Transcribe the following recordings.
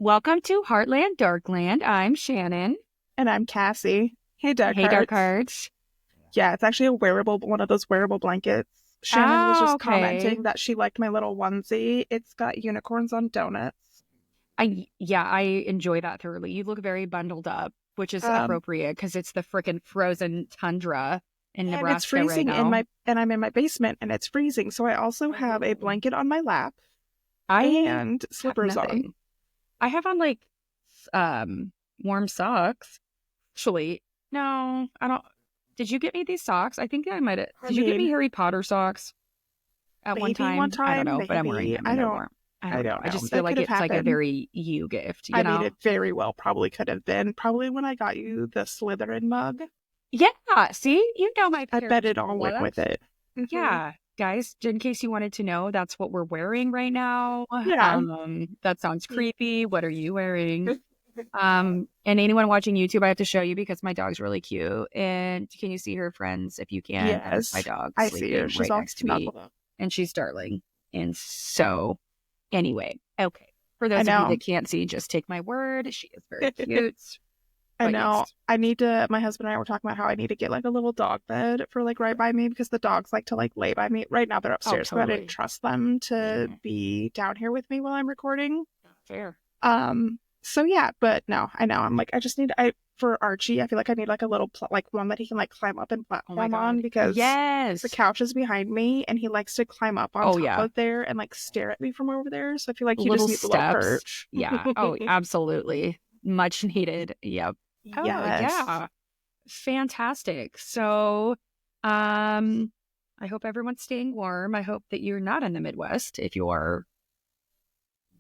Welcome to Heartland Darkland. I'm Shannon. And I'm Cassie. Hey, Dark Hearts. Dark Hearts. Yeah, it's actually one of those wearable blankets. Shannon was just commenting that she liked my little onesie. It's got unicorns on donuts. I enjoy that thoroughly. You look very bundled up, which is appropriate because it's the frickin' frozen tundra in Nebraska it's freezing right now. and I'm in my basement and it's freezing. So I also have a blanket on my lap and slippers on. I have on warm socks. Actually, no, I don't. Did you get me these socks? I think I might have. Did you get me Harry Potter socks at one time? I don't know, maybe. But I'm wearing them. I don't know. I just feel like it's like a very you gift. You know? Mean, it very well probably could have been. Probably when I got you the Slytherin mug. Yeah. See, you know my. I bet it all went with it. Mm-hmm. Yeah. Guys, in case you wanted to know, that's what we're wearing right now. Yeah. That sounds creepy. What are you wearing? And anyone watching YouTube, I have to show you because my dog's really cute. And can you see her friends? If you can, yes, my dog. I see her. She's right next to me, and she's darling. And so, anyway, okay. For those of you that can't see, just take my word. She is very cute. I know. Yes. I need to. My husband and I were talking about how I need to get like a little dog bed for like right by me because the dogs like to like lay by me. Right now they're upstairs, but I didn't trust them to be down here with me while I'm recording. Fair. So yeah, but no, I know. I'm like, I just need. For Archie, I feel like I need like a little like one that he can like climb up and platform on because the couch is behind me and he likes to climb up on top of there and like stare at me from over there. So I feel like he just needs a little perch. Yeah. Oh, absolutely. Much needed. Yep. Oh, yes. Yeah. Fantastic. So, I hope everyone's staying warm. I hope that you're not in the Midwest if you are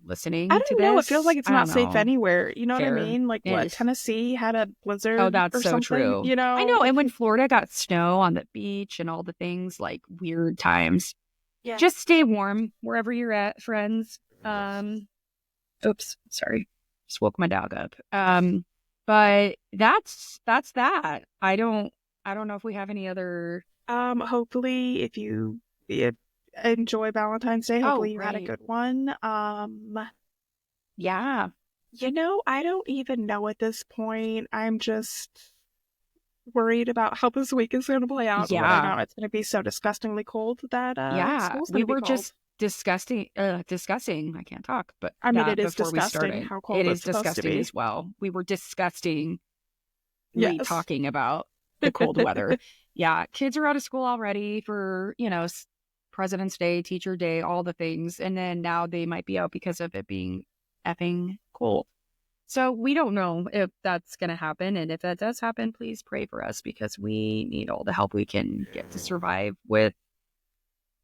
listening to this. I don't know. It feels like it's not safe anywhere. You know what I mean? Like what? Tennessee had a blizzard. Oh, that's so true. You know? I know. And when Florida got snow on the beach and all the things, like weird times. Yeah. Just stay warm wherever you're at, friends. Oops, sorry. Just woke my dog up. But that's that. I don't know if we have any other. Hopefully, if you enjoy Valentine's Day, hopefully you had a good one. Yeah. You know, I don't even know at this point. I'm just worried about how this week is going to play out. Yeah. I know it's going to be so disgustingly cold that school's going to be cold. Just discussing. I can't talk, but I mean, it is disgusting how cold it is disgusting as well. We were disgustingly talking about the cold weather. Yeah, kids are out of school already for President's Day, Teacher Day, all the things, and then now they might be out because of it being effing cold. So we don't know if that's going to happen, and if that does happen, please pray for us because we need all the help we can get to survive with.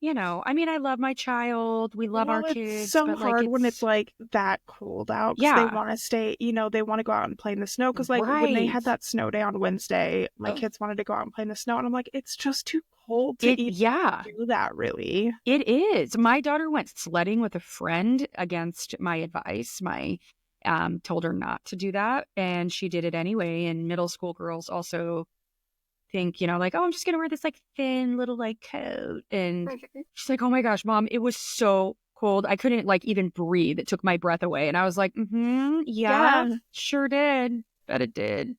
I mean, I love my child. We love our kids. It's so hard when it's like that cold out. They want to stay, they want to go out and play in the snow. Because when they had that snow day on Wednesday, my kids wanted to go out and play in the snow. And I'm like, it's just too cold to even do that, really. It is. My daughter went sledding with a friend against my advice. Told her not to do that. And she did it anyway. And middle school girls also think, I'm just gonna wear this like thin little like coat, and she's like, oh my gosh, Mom, it was so cold, I couldn't like even breathe, it took my breath away. And I was like, sure did. Bet it did.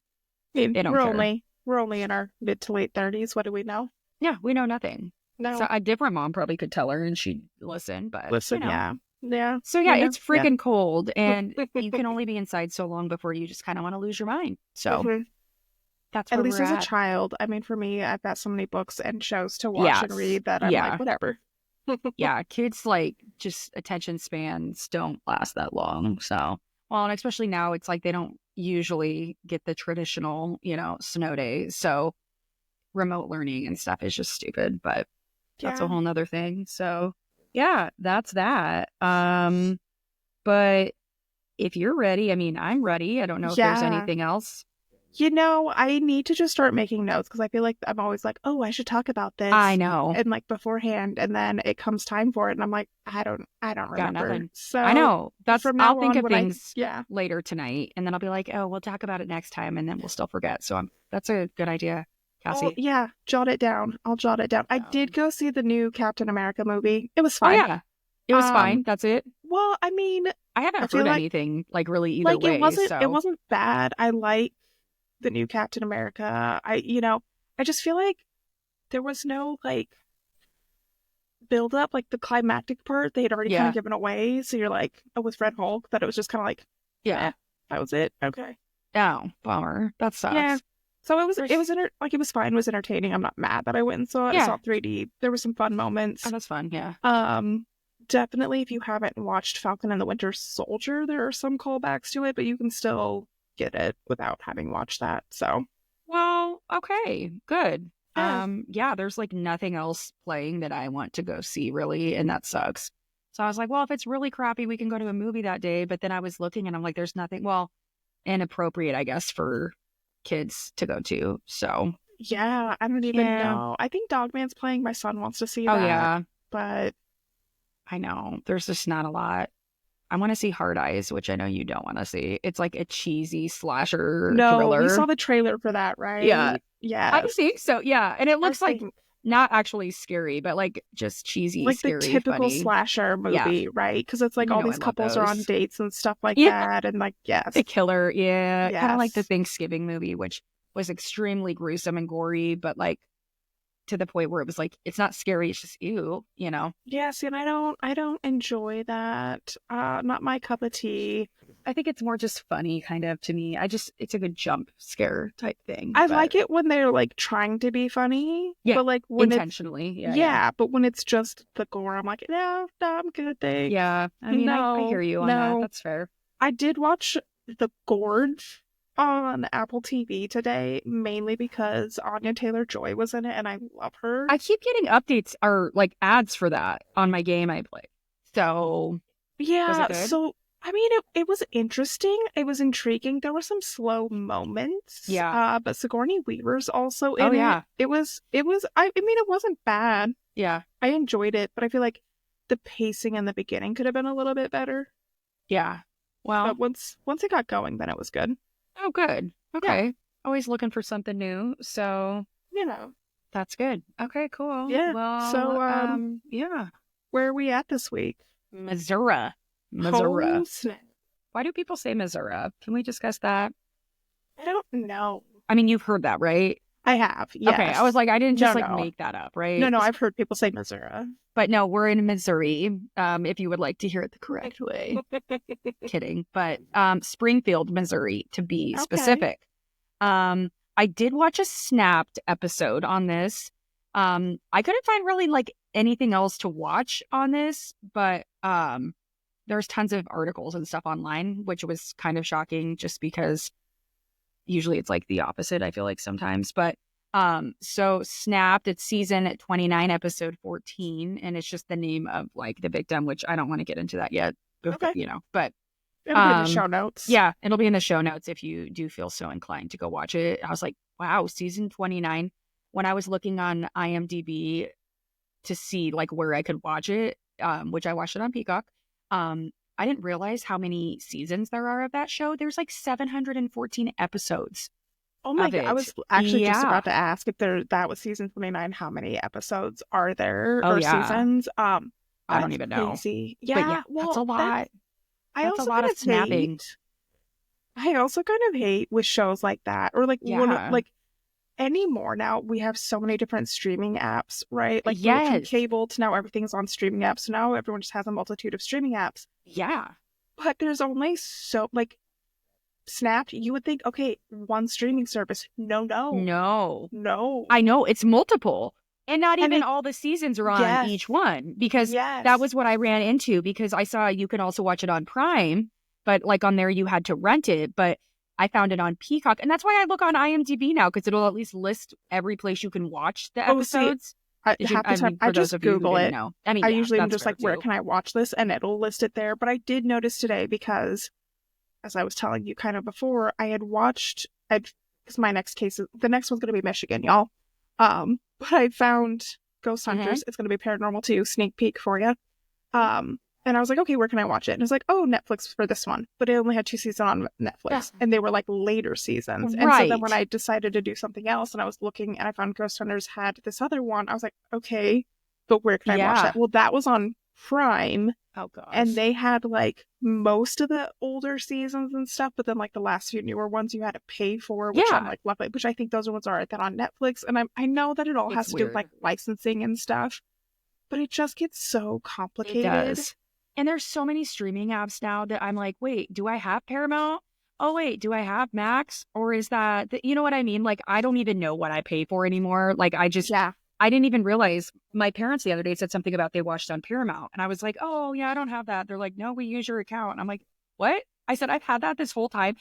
We're only in our mid to late 30s. What do we know? Yeah, we know nothing. No. So a different mom probably could tell her and she'd listen, but yeah. So it's freaking cold, and you can only be inside so long before you just kind of want to lose your mind. So that's where at least we're as at. A child. I mean, for me, I've got so many books and shows to watch and read that I'm like, whatever. Yeah, kids just attention spans don't last that long. So, and especially now, it's like they don't usually get the traditional, snow days. So remote learning and stuff is just stupid, but that's a whole nother thing. So yeah, that's that. But if you're ready, I mean, I'm ready. I don't know if there's anything else. I need to just start making notes because I feel like I'm always like, oh, I should talk about this. I know. And like beforehand, and then it comes time for it, and I'm like, I don't remember. Nothing. So I know. I'll think of things Yeah. later tonight, and then I'll be like, oh, we'll talk about it next time, and then we'll still forget. So that's a good idea, Cassie. Oh, yeah, jot it down. I'll jot it down. I did go see the new Captain America movie. It was fine. Oh, yeah. It was fine. That's it. Well, I mean, I haven't heard anything like really either way. It wasn't bad. I like the new Captain America. I just feel like there was no like build up, like the climactic part they had already kind of given away. So you're like, oh, with Red Hulk, that it was just kind of like, that was it. Okay. Oh, bummer. That sucks. Yeah. So it was fine. It was entertaining. I'm not mad that I went and saw it. I saw 3D. There were some fun moments. Oh, that's fun. Yeah. Definitely, if you haven't watched Falcon and the Winter Soldier, there are some callbacks to it, but you can still get it without having watched that. So, well, okay, good. There's like nothing else playing that I want to go see really, and that sucks. So I was like, well, if it's really crappy, we can go to a movie that day. But then I was looking and I'm like, there's nothing, inappropriate, I guess, for kids to go to. So yeah, I don't even know. I think Dogman's playing. My son wants to see that. Oh yeah, but I know there's just not a lot. I want to see Hard Eyes, which I know you don't want to see. It's like a cheesy slasher thriller. We saw the trailer for that, right? Yeah. I think so. Yeah, and it looks like not actually scary, but like just cheesy, like scary, the typical funny slasher movie, right? Because it's like all these couples are on dates and stuff like that, and like the killer, kind of like the Thanksgiving movie, which was extremely gruesome and gory, but like to the point where it was like it's not scary, it's just ew, Yes, and I don't enjoy that. Not my cup of tea. I think it's more just funny, kind of, to me. It's a good jump scare type thing. I like it when they're like trying to be funny, but like when intentionally, but when it's just the gore, I'm like, no, I'm good. Thanks. Yeah, I mean, I hear you on that. That's fair. I did watch The Gorge on Apple TV today, mainly because Anya Taylor-Joy was in it, and I love her. I keep getting updates or like ads for that on my game I play. So yeah, was it good? So I mean, it was interesting. It was intriguing. There were some slow moments. Yeah. But Sigourney Weaver's also in it. It was. I mean, it wasn't bad. Yeah. I enjoyed it, but I feel like the pacing in the beginning could have been a little bit better. Yeah. Well, but once it got going, then it was good. Oh, good. Okay. Yeah. Always looking for something new. So, that's good. Okay, cool. Yeah. Well, so, where are we at this week? Missouri. Oh, why do people say Missouri? Can we discuss that? I don't know. I mean, you've heard that, right? I have. Yes. Okay. I was like, I didn't just make that up, right? No, I've heard people say Missouri. But no, we're in Missouri. If you would like to hear it the correct way. Kidding. But Springfield, Missouri, to be specific. I did watch a Snapped episode on this. I couldn't find really like anything else to watch on this, but there's tons of articles and stuff online, which was kind of shocking just because usually it's like the opposite, I feel like sometimes. But so Snapped, it's season 29, episode 14, and it's just the name of like the victim, which I don't want to get into that yet, but it'll be in the show notes. Yeah, it'll be in the show notes if you do feel so inclined to go watch it. I was like, wow, season 29. When I was looking on IMDb to see like where I could watch it, which I watched it on Peacock, I didn't realize how many seasons there are of that show. There's like 714 episodes. Oh my God. I was actually just about to ask if that was season 29, how many episodes are there seasons? I don't even know. Crazy. Yeah, that's a lot. That's a lot of snapping. I also kind of hate with shows like that, or like anymore now we have so many different streaming apps, right? Like from cable to now everything's on streaming apps. So now everyone just has a multitude of streaming apps. Yeah. But there's only so like Snapped, you would think, okay, one streaming service. No. I know, it's multiple. And not even all the seasons are on each one, because that was what I ran into, because I saw you can also watch it on Prime, but like on there you had to rent it, but I found it on Peacock. And that's why I look on IMDb now, because it'll at least list every place you can watch the episodes. I just Google it. I usually am just like, where can I watch this? And it'll list it there. But I did notice today, because as I was telling you kind of before, I had watched, because the next one's going to be Michigan, y'all. But I found Ghost Hunters. It's going to be Paranormal 2, sneak peek for you. And I was like, okay, where can I watch it? And it was like, oh, Netflix for this one. But it only had 2 seasons on Netflix. And they were like later seasons. And so then when I decided to do something else and I was looking and I found Ghost Hunters had this other one, I was like, okay, but where can I watch that? Well, that was on Prime. Oh gosh. And they had like most of the older seasons and stuff, but then like the last few newer ones you had to pay for, which I'm like lovely, which I think those ones are that on Netflix. And I know that it all has to do with like licensing and stuff, but it just gets so complicated. It does. And there's so many streaming apps now that I'm like, wait, do I have Paramount? Oh wait, do I have Max? Or is that you know what I mean? Like I don't even know what I pay for anymore. Like I just I didn't even realize. My parents the other day said something about they watched on Paramount. And I was like, oh, yeah, I don't have that. They're like, no, we use your account. And I'm like, what? I said, I've had that this whole time.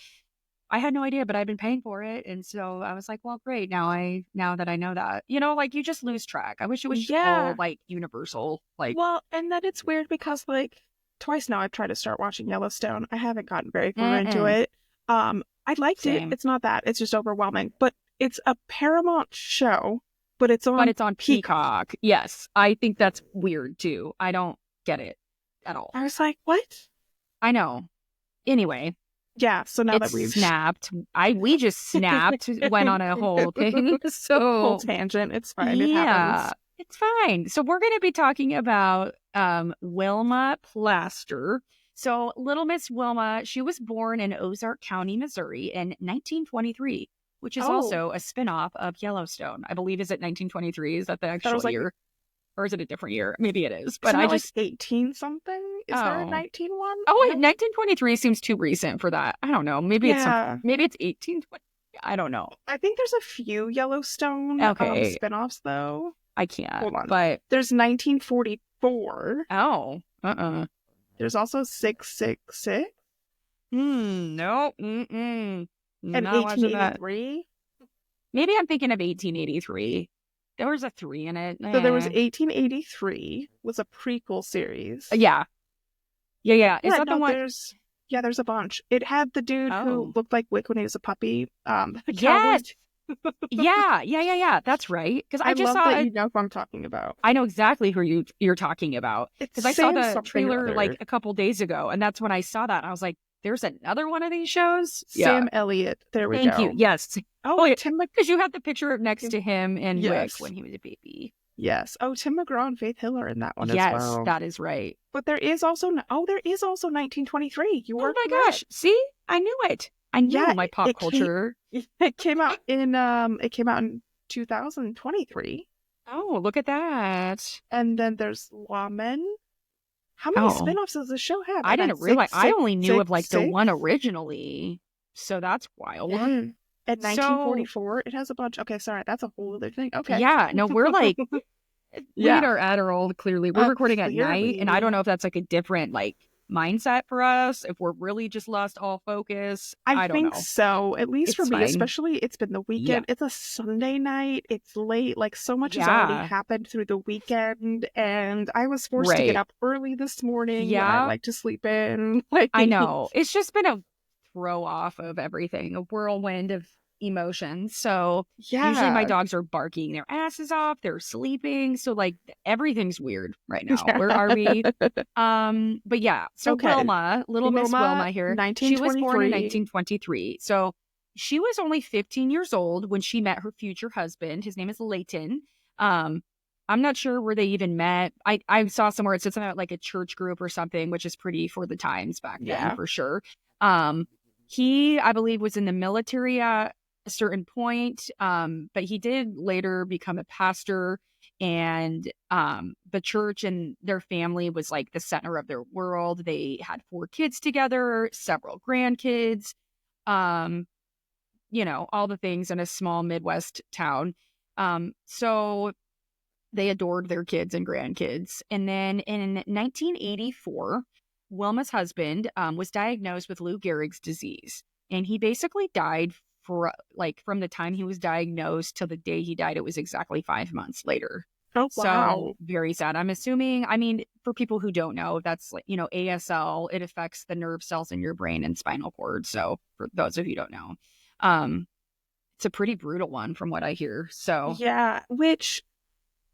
I had no idea, but I've been paying for it. And so I was like, well, great. Now that I know that, you know, like you just lose track. I wish it was all like universal. Like, well, and then it's weird because like twice now I've tried to start watching Yellowstone. I haven't gotten very far into it. I liked it. It's not that. It's just overwhelming. But it's a Paramount show. But it's on Peacock. Yes. I think that's weird too. I don't get it at all. I was like, what? I know. Anyway. Yeah. So now that we've snapped, we just snapped, went on a whole thing. So whole tangent. It's fine. It happens. It's fine. So we're going to be talking about Wilma Plaster. So Little Miss Wilma, she was born in Ozark County, Missouri in 1923. Which is also a spinoff of Yellowstone. I believe is it 1923? Is that the actual year? Or is it a different year? Maybe it is. But I just like 18 something? Is there a 19 one? Oh wait, 1923 seems too recent for that. I don't know. Maybe it's 1820. I don't know. I think there's a few Yellowstone spinoffs though. I can't. Hold on. But there's 1944. Oh. There's also 666. No. And 1883? Maybe I'm thinking of 1883. There was a 3 in it. So there was 1883, was a prequel series. Yeah. Is that the one? There's a bunch. It had the dude who looked like Wick when he was a puppy. Yes. Yeah. That's right. Because I just love saw that you know who I'm talking about. I know exactly who you're talking about. Because I saw the trailer like a couple days ago, and that's when I saw that. And I was like, there's another one of these shows? Sam Elliott. There we go. Thank you. Yes. Oh, Tim because you have the picture next to him and Wick when he was a baby. Yes. Oh, Tim McGraw and Faith Hill are in that one as well. Yes, that is right. But there is also 1923. You were correct. Gosh. See? I knew it. I knew my pop culture. It came out in 2023. Oh, look at that. And then there's Lawmen. How many spinoffs does the show have? I didn't realize. I only knew of like the one originally. So that's wild. In 1944, it has a bunch. Okay, sorry. That's a whole other thing. Okay. Yeah. No, we're like, we need our Adderall, clearly. We're recording at night. And I don't know if that's like a different like mindset for us. If we're really just lost all focus. I don't know. So. At least for me, especially it's been the weekend. Yeah. It's a Sunday night. It's late. Like so much has already happened through the weekend. And I was forced to get up early this morning. Yeah. I like to sleep in. I know. It's just been a throw off of everything. A whirlwind of emotions. So usually my dogs are barking their asses off. They're sleeping. So like everything's weird right now. Where are we? But yeah. So Wilma, Little Miss Wilma here. She was born in 1923. So she was only 15 years old when she met her future husband. His name is Leighton. I'm not sure where they even met. I saw somewhere it said something about like a church group or something, which is pretty for the times back then for sure. He, I believe, was in the military at a certain point, but he did later become a pastor, and the church and their family was like the center of their world. They had 4 kids together, several grandkids, you know, all the things in a small Midwest town. So they adored their kids and grandkids. And then in 1984, Wilma's husband was diagnosed with Lou Gehrig's disease, and he basically died for like from the time he was diagnosed till the day he died. It was exactly 5 months later. Oh, wow. So very sad. I'm assuming, I mean, for people who don't know, that's like, you know, ASL, it affects the nerve cells in your brain and spinal cord. So for those of you who don't know, it's a pretty brutal one from what I hear. So yeah, which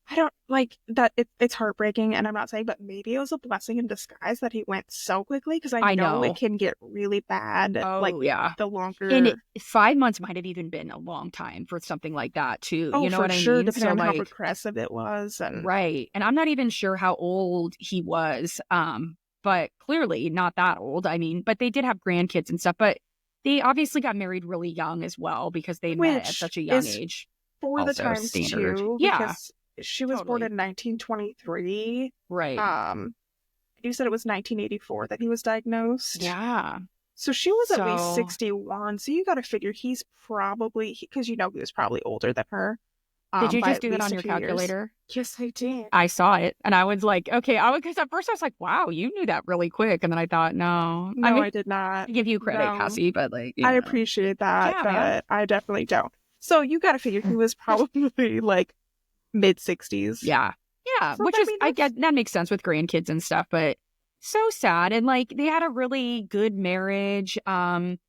I don't like that. It's heartbreaking, and I'm not saying, but maybe it was a blessing in disguise that he went so quickly, because I know it can get really bad. Oh, like, yeah. The longer. And 5 months might have even been a long time for something like that, too. Oh, you know for what sure, I mean? depending on how progressive it was. Right. And I'm not even sure how old he was, but clearly not that old. I mean, but they did have grandkids and stuff, but they obviously got married really young as well because they met at such a young age. For the times, standard. too, Yeah. because she was born in 1923. Right. You said it was 1984 that he was diagnosed. Yeah. So she was at least 61. So you got to figure he's probably, because he was probably older than her. Did you just do that on your calculator? Yes, I did. I saw it, and I was like, okay, because at first I was like, wow, you knew that really quick, and then I thought, no, I did not. I give you credit, Cassie, but I appreciate that, but I definitely don't. So you got to figure he was probably like mid-60s. Yeah, so, which is, I get that makes sense with grandkids and stuff, but so sad, and like they had a really good marriage, and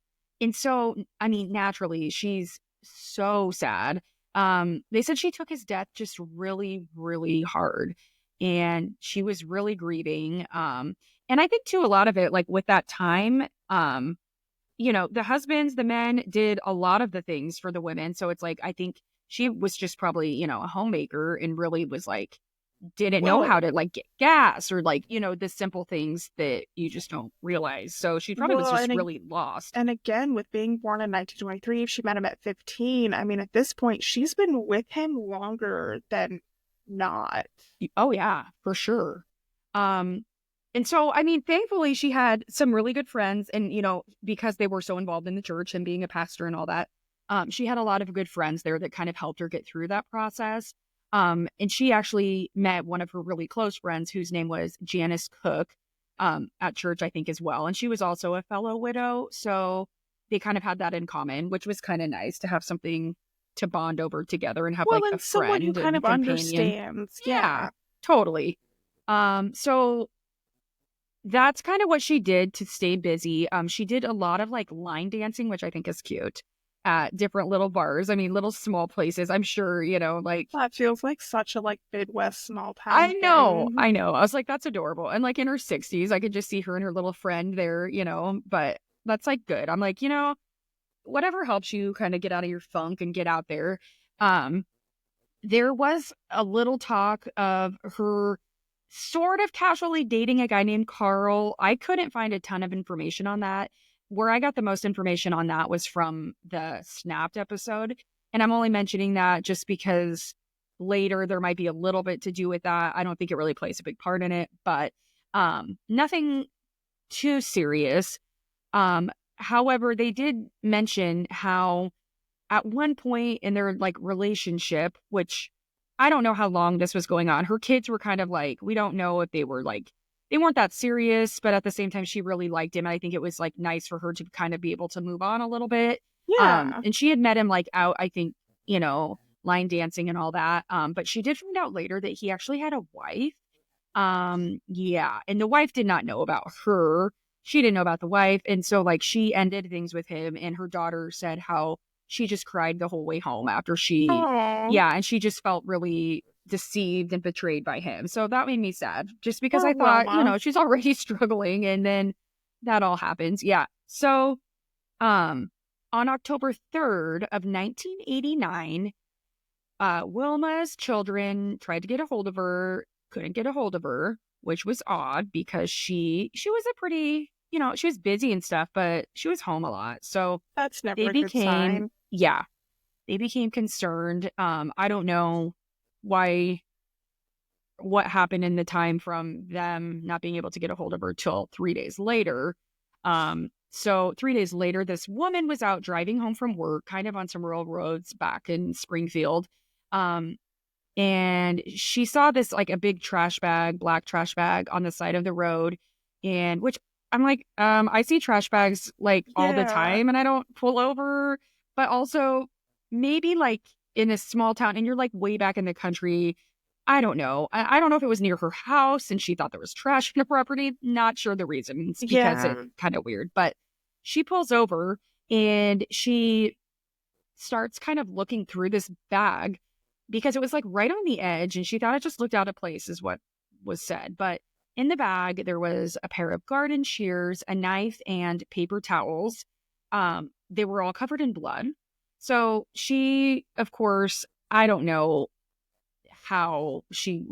so I mean, naturally, she's so sad. They said she took his death just really, really hard, and she was really grieving. And I think too, a lot of it, like with that time, the husbands, the men did a lot of the things for the women. So it's like, I think she was just probably, a homemaker and really was like, didn't know how to like get gas or like, the simple things that you just don't realize. So she probably was just really lost. And again, with being born in 1923, she met him at 15. I mean, at this point, she's been with him longer than not. Oh, yeah, for sure. And so, I mean, thankfully, she had some really good friends and, because they were so involved in the church and being a pastor and all that, she had a lot of good friends there that kind of helped her get through that process. And she actually met one of her really close friends whose name was Janice Cook, at church, I think, as well. And she was also a fellow widow. So they kind of had that in common, which was kind of nice to have something to bond over together and have like a friend who kind of understands. Yeah, totally. So that's kind of what she did to stay busy. She did a lot of like line dancing, which I think is cute, at different little bars. I mean, little small places. I'm sure, like that feels like such a like Midwest small town. I know. I was like, that's adorable. And like in her 60s, I could just see her and her little friend there, but that's like good. I'm like, whatever helps you kind of get out of your funk and get out there. There was a little talk of her sort of casually dating a guy named Carl. I couldn't find a ton of information on that. Where I got the most information on that was from the Snapped episode. And I'm only mentioning that just because later there might be a little bit to do with that. I don't think it really plays a big part in it, but nothing too serious. However, they did mention how at one point in their like relationship, which I don't know how long this was going on, her kids were kind of like, we don't know if they were like, they weren't that serious, but at the same time, she really liked him. And I think it was like nice for her to kind of be able to move on a little bit. Yeah. And she had met him like out, I think, line dancing and all that. But she did find out later that he actually had a wife. Yeah. And the wife did not know about her. She didn't know about the wife. And so like she ended things with him, and her daughter said how she just cried the whole way home after and she just felt really deceived and betrayed by him. So that made me sad just because I thought, Wilma. She's already struggling, and then that all happens. Yeah. So, on October 3rd of 1989, Wilma's children tried to get a hold of her, couldn't get a hold of her, which was odd because she was a pretty, she was busy and stuff, but she was home a lot. So that's never a good sign. Yeah, they became concerned. I don't know what happened in the time from them not being able to get a hold of her till 3 days later. So 3 days later, this woman was out driving home from work, kind of on some rural roads back in Springfield. And she saw this like a big black trash bag on the side of the road. And which I'm like, I see trash bags like all the time and I don't pull over, but also maybe like in a small town and you're like way back in the country. I don't know. I don't know if it was near her house and she thought there was trash in the property. Not sure the reasons because it's kind of weird. But she pulls over and she starts kind of looking through this bag because it was like right on the edge and she thought it just looked out of place is what was said. But in the bag, there was a pair of garden shears, a knife, and paper towels. They were all covered in blood. So she, of course, I don't know how she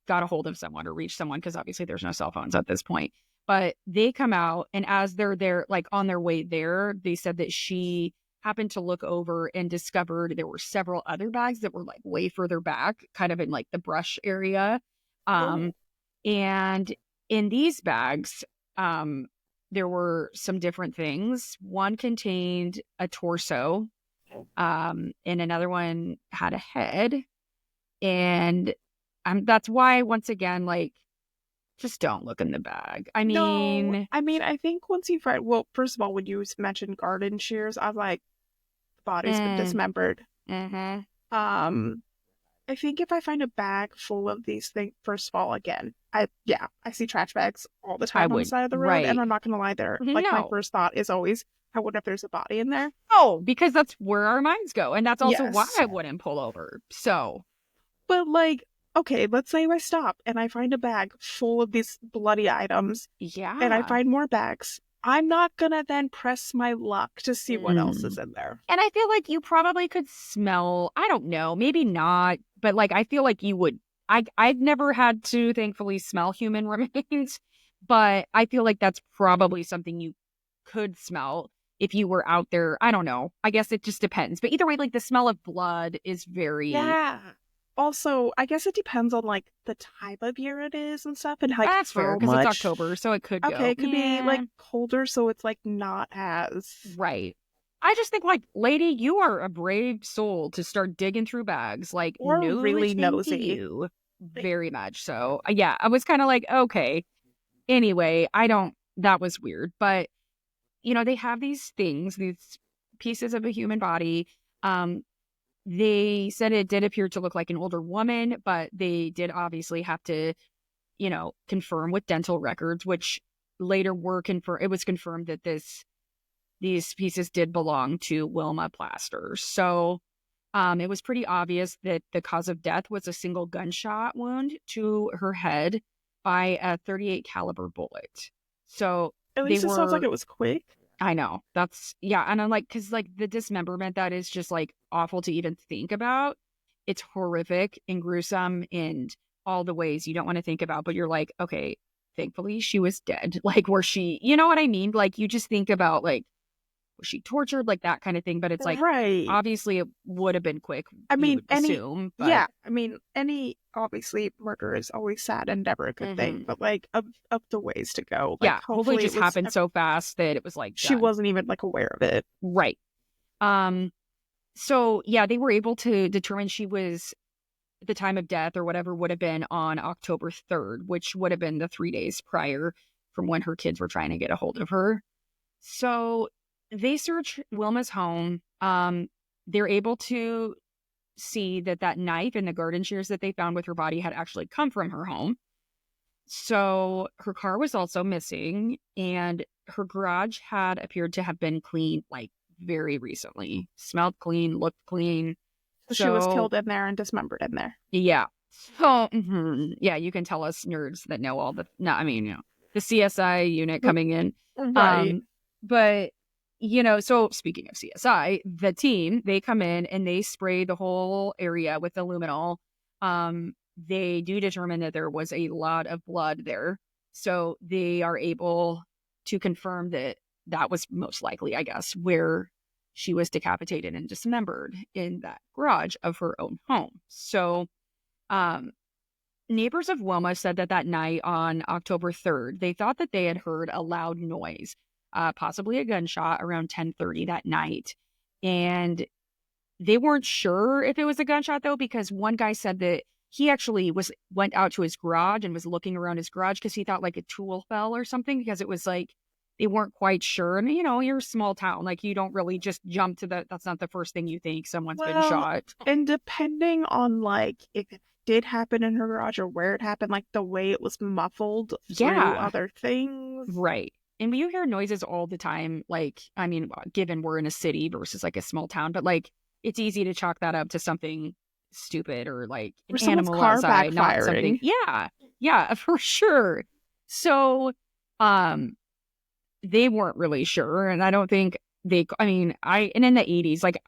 got a hold of someone or reached someone, because obviously there's no cell phones at this point. But they come out, and as they're there, like on their way there, they said that she happened to look over and discovered there were several other bags that were like way further back, kind of in like the brush area. And in these bags, there were some different things. One contained a torso, and another one had a head. And that's why, once again, like, just don't look in the bag. I mean, no, I mean, I think once you find, well, first of all, when you mentioned garden shears, I was like, the body's been dismembered. I think if I find a bag full of these things, first of all, again, I see trash bags all the time on the side of the road, and I'm not gonna lie, there. Like, my first thought is always, I wonder if there's a body in there. Oh, because that's where our minds go, and that's also why I wouldn't pull over. So, but like, okay, let's say I stop and I find a bag full of these bloody items. Yeah. And I find more bags. I'm not gonna then press my luck to see what else is in there. And I feel like you probably could smell, I don't know, maybe not, but like, I feel like you would. I've never had to, thankfully, smell human remains, but I feel like that's probably something you could smell if you were out there. I don't know. I guess it just depends. But either way, like, the smell of blood is very... Yeah. Also, I guess it depends on, like, the time of year it is and stuff, and like, that's fair, because it's October, so it could go. Okay, it could be like colder, so it's like not as right. I just think, like, lady, you are a brave soul to start digging through bags. Like, or really nosy. You very much so. Yeah, I was kind of like, okay. Anyway, that was weird, but you know, they have these things, these pieces of a human body. They said it did appear to look like an older woman, but they did obviously have to, you know, confirm with dental records, which later were confirmed. It was confirmed that these pieces did belong to Wilma Plaster. So it was pretty obvious that the cause of death was a single gunshot wound to her head by a .38 caliber bullet. So at least it sounds like it was quick. I know. And I'm like, because like the dismemberment, that is just like awful to even think about. It's horrific and gruesome in all the ways you don't want to think about, but you're like, okay, thankfully she was dead. Like, were she, you know what I mean? Like, you just think about, like, was she tortured? Like, that kind of thing. But it's like, obviously it would have been quick. I mean, I mean, any, obviously murder is always sad and never a good thing, but like, of the ways to go. Like, hopefully it just happened so fast that it was like, she wasn't even like aware of it. Right. So yeah, they were able to determine she was, the time of death or whatever would have been on October 3rd, which would have been the 3 days prior from when her kids were trying to get a hold of her. So they search Wilma's home. They're able to see that knife and the garden shears that they found with her body had actually come from her home. So her car was also missing, and her garage had appeared to have been cleaned like very recently. Smelled clean, looked clean. So she was killed in there and dismembered in there. Yeah. So, yeah, you can tell us nerds that know all the, the CSI unit coming in. Right. But, you know, so speaking of CSI, the team, they come in and they spray the whole area with luminol. They do determine that there was a lot of blood there. So they are able to confirm that was most likely, I guess, where she was decapitated and dismembered, in that garage of her own home. So neighbors of Wilma said that night on October 3rd, they thought that they had heard a loud noise, possibly a gunshot, around 10:30 that night. And they weren't sure if it was a gunshot, though, because one guy said that he actually went out to his garage and was looking around his garage because he thought like a tool fell or something, because it was like, they weren't quite sure. And, you know, you're a small town. Like, you don't really just jump to that's not the first thing you think, someone's been shot. And depending on, like, if it did happen in her garage or where it happened, like, the way it was muffled through other things. Right. And you hear noises all the time. Like, I mean, given we're in a city versus, like, a small town. But, like, it's easy to chalk that up to something stupid or like an someone's animal car outside, not backfiring. something. Yeah, for sure. So, they weren't really sure, and I don't think and in the 80s, like,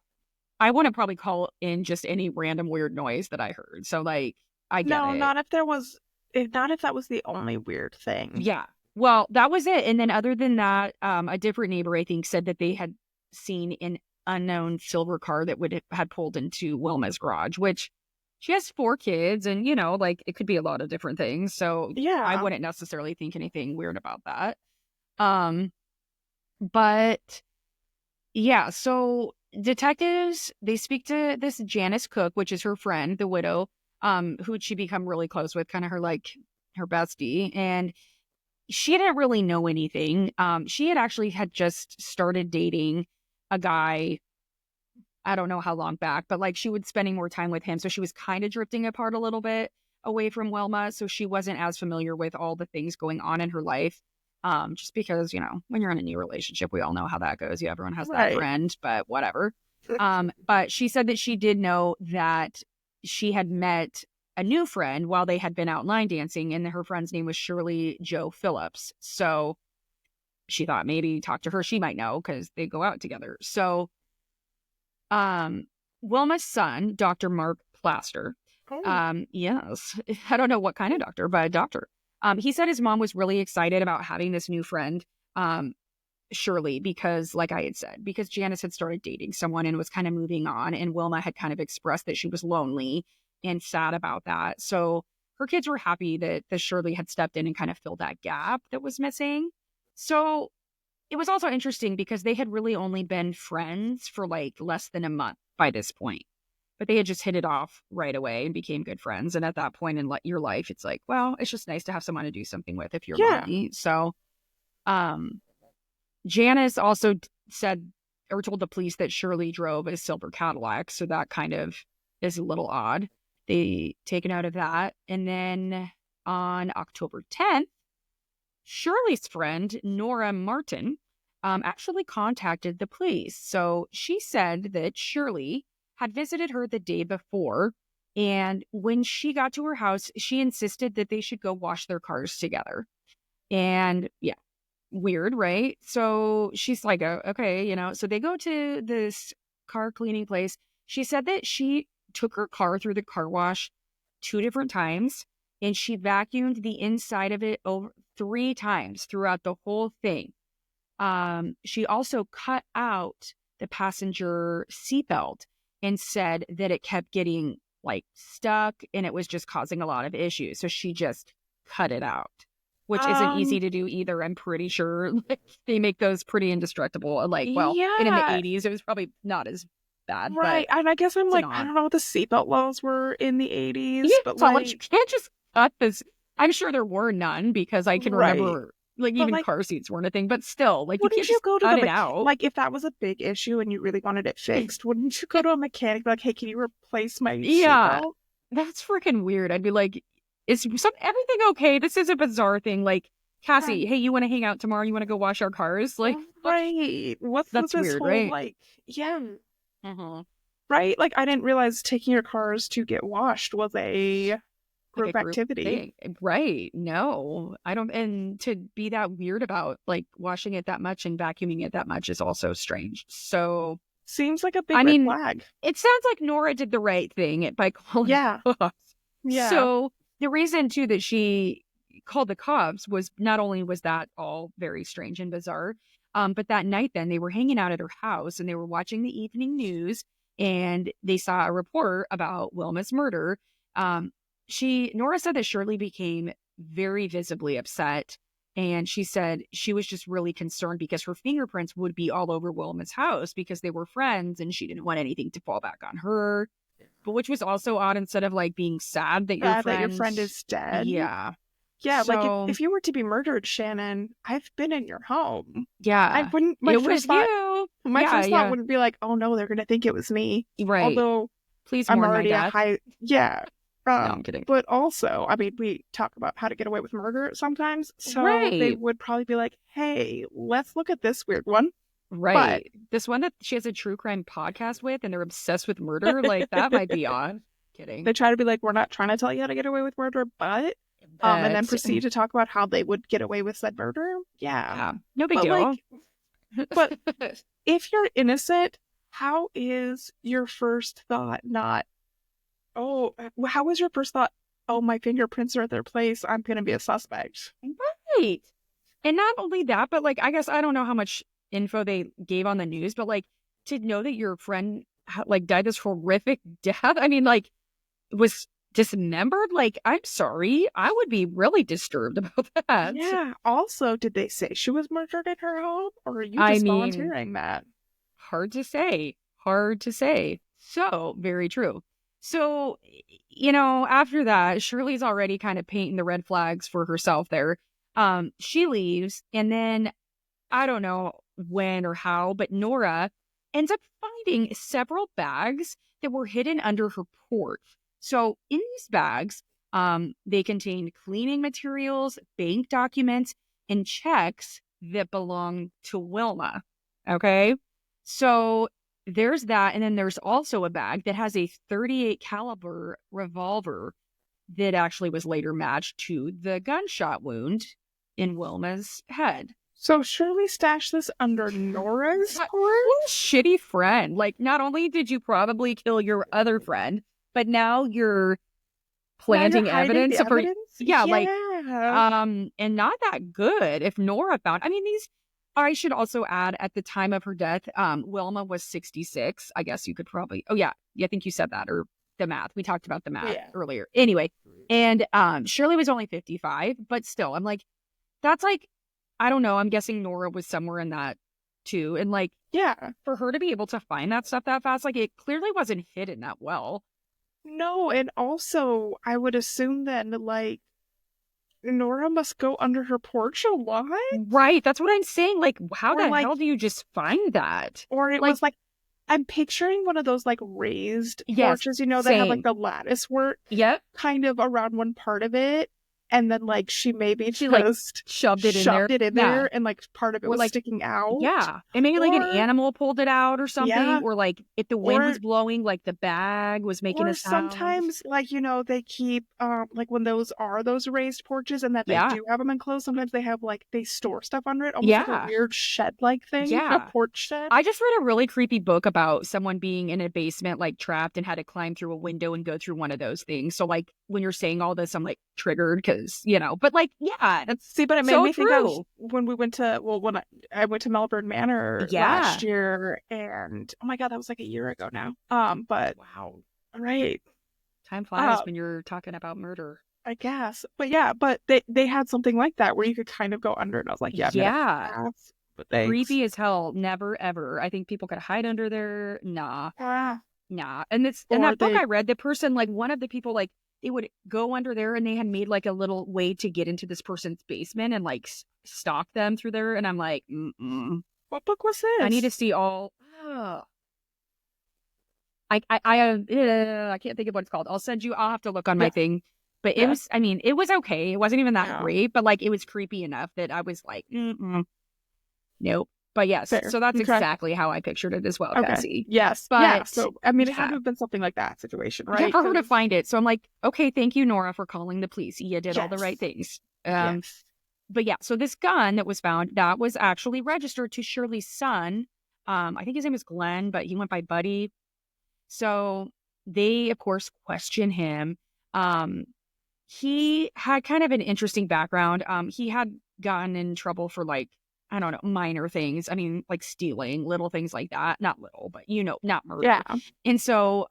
I wouldn't probably call in just any random weird noise that I heard. So, like, I get it. Not if that was the only weird thing. Yeah. Well, that was it. And then other than that, a different neighbor, I think, said that they had seen an unknown silver car that had pulled into Wilma's garage, which she has 4 kids, and, like, it could be a lot of different things. So yeah, I wouldn't necessarily think anything weird about that. But yeah, so detectives, they speak to this Janice Cook, which is her friend, the widow, who'd she become really close with, kind of her bestie. And she didn't really know anything. She had just started dating a guy, I don't know how long back, but like she was spending more time with him. So she was kind of drifting apart a little bit away from Wilma. So she wasn't as familiar with all the things going on in her life. Just because, when you're in a new relationship, we all know how that goes. Everyone has that friend, but whatever. But she said that she did know that she had met a new friend while they had been out line dancing, and her friend's name was Shirley Jo Phillips. So she thought maybe talk to her. She might know because they go out together. So Wilma's son, Dr. Mark Plaster, yes, I don't know what kind of doctor, but a doctor. He said his mom was really excited about having this new friend, Shirley, because like I had said, because Janice had started dating someone and was kind of moving on, and Wilma had kind of expressed that she was lonely and sad about that. So her kids were happy that Shirley had stepped in and kind of filled that gap that was missing. So it was also interesting because they had really only been friends for like less than a month by this point. But they had just hit it off right away and became good friends. And at that point in your life, it's like, well, it's just nice to have someone to do something with if you're lonely. So Janice also said or told the police that Shirley drove a silver Cadillac. So that kind of is a little odd. They take a note of that. And then on October 10th, Shirley's friend, Nora Martin, actually contacted the police. So she said that Shirley had visited her the day before, and when she got to her house, she insisted that they should go wash their cars together. And yeah, weird, right? So she's like, oh, okay, so they go to this car cleaning place. She said that she took her car through the car wash 2 different times, and she vacuumed the inside of it over 3 times throughout the whole thing. She also cut out the passenger seatbelt and said that it kept getting like stuck and it was just causing a lot of issues. So she just cut it out, which isn't easy to do either. I'm pretty sure they make those pretty indestructible. And and in the 80s, it was probably not as bad. Right. And I guess I'm like, I don't know what the seatbelt laws were in the 80s. Yeah, but you can't just cut this. I'm sure there were none because I can remember even car seats weren't a thing, but still, you can't just cut it out. Like, if that was a big issue and you really wanted it fixed, wouldn't you go to a mechanic, be like, hey, can you replace my seatbelt? That's freaking weird. I'd be like, is everything okay? This is a bizarre thing. Like, Cassie, hey, you want to hang out tomorrow? You want to go wash our cars? Like, right. That's weird, whole, right? Right? Like, I didn't realize taking your cars to get washed was a group activity. Right. No, I don't. And to be that weird about washing it that much and vacuuming it that much is also strange. So seems like a big red flag. It sounds like Nora did the right thing by calling the cops. Yeah. So the reason too that she called the cops was not only was that all very strange and bizarre, but that night then they were hanging out at her house and they were watching the evening news and they saw a report about Wilma's murder. Nora said that Shirley became very visibly upset, and she said she was just really concerned because her fingerprints would be all over Wilma's house because they were friends and she didn't want anything to fall back on her. But which was also odd, instead of being sad that your friend is dead. Yeah. Yeah, so, if you were to be murdered, Shannon, I've been in your home. Yeah. I wouldn't My first thought wouldn't be like, oh no, they're gonna think it was me. Right. Although please I'm mourn already my death. No, I'm kidding. But also, we talk about how to get away with murder sometimes. So they would probably be like, hey, let's look at this weird one. Right. But this one that she has a true crime podcast with and they're obsessed with murder, that might be odd. kidding. They try to be like, we're not trying to tell you how to get away with murder, but and then proceed to talk about how they would get away with said murder. Yeah. No big deal. But if you're innocent, how is your first thought not, oh, how was your first thought, oh, my fingerprints are at their place, I'm going to be a suspect? Right. And not only that, but like, I guess I don't know how much info they gave on the news, but like to know that your friend like died this horrific death. I mean, like was dismembered. Like, I'm sorry. I would be really disturbed about that. Yeah. Also, did they say she was murdered in her home, or are you just volunteering that? Hard to say. Hard to say. So, very true. So, you know, after that, Shirley's already kind of painting the red flags for herself there. She leaves, and then I don't know when or how, but Nora ends up finding several bags that were hidden under her porch. So in these bags, they contained cleaning materials, bank documents, and checks that belong to Wilma. Okay. So there's that. And then there's also a bag that has a .38 caliber revolver that actually was later matched to the gunshot wound in Wilma's head. So Shirley stashed this under Nora's porch? What a shitty friend. Like, not only did you probably kill your other friend, but now you're planting evidence. Yeah, like, and not that good. If Nora found, I mean, I should also add, at the time of her death, Wilma was 66. I guess you could probably, I think you said that, or the math. We talked about the math earlier. Anyway, and Shirley was only 55, but still, I'm like, that's like, I don't know. I'm guessing Nora was somewhere in that too. And like, for her to be able to find that stuff that fast, like it clearly wasn't hidden that well. No. And also I would assume then like Nora must go under her porch a lot. Right. That's what I'm saying. Like, how the hell do you just find that? Or it was like, I'm picturing one of those like raised porches, you know, that have like the lattice work kind of around one part of it. And then, like, she just like shoved it in there, and like part of it was like sticking out. Yeah, and maybe like an animal pulled it out or something, or like if the wind was blowing, like the bag was making a sound. Sometimes, like, you know, they keep like when those raised porches and that they do have them enclosed. Sometimes they have like they store stuff under it, almost like a weird shed-like thing, a porch shed. I just read a really creepy book about someone being in a basement, like trapped, and had to climb through a window and go through one of those things. So, like, when you're saying all this, I'm like triggered because. You know, but like, that's but it made me think of when we went to when I went to Melbourne Manor last year, and oh my god, that was like a year ago now. But wow, right, time flies when you're talking about murder, I guess. But they had something like that where you could kind of go under it. And I was like, but creepy as hell. Never ever. I think people could hide under there. Nah. And that book I read, the person, like one of the people, like. They would go under there and they had made like a little way to get into this person's basement and like stalk them through there. And I'm like, what book was this? I need to see all. I can't think of what it's called. I'll have to look on my thing. But it was, I mean, it was okay. It wasn't even that great, but like it was creepy enough that I was like, nope. But yes, so that's exactly how I pictured it as well, Cassie. Yes, but so I mean, it had to have been something like that situation, right? Yeah, for her to find it. So I'm like, okay, thank you, Nora, for calling the police. You did all the right things. But yeah, so this gun that was found, that was actually registered to Shirley's son. I think his name was Glenn, but he went by Buddy. So they, of course, question him. He had kind of an interesting background. He had gotten in trouble for like, I don't know, minor things. I mean, like stealing, little things like that. Not little, but, you know, not murder. Yeah. And so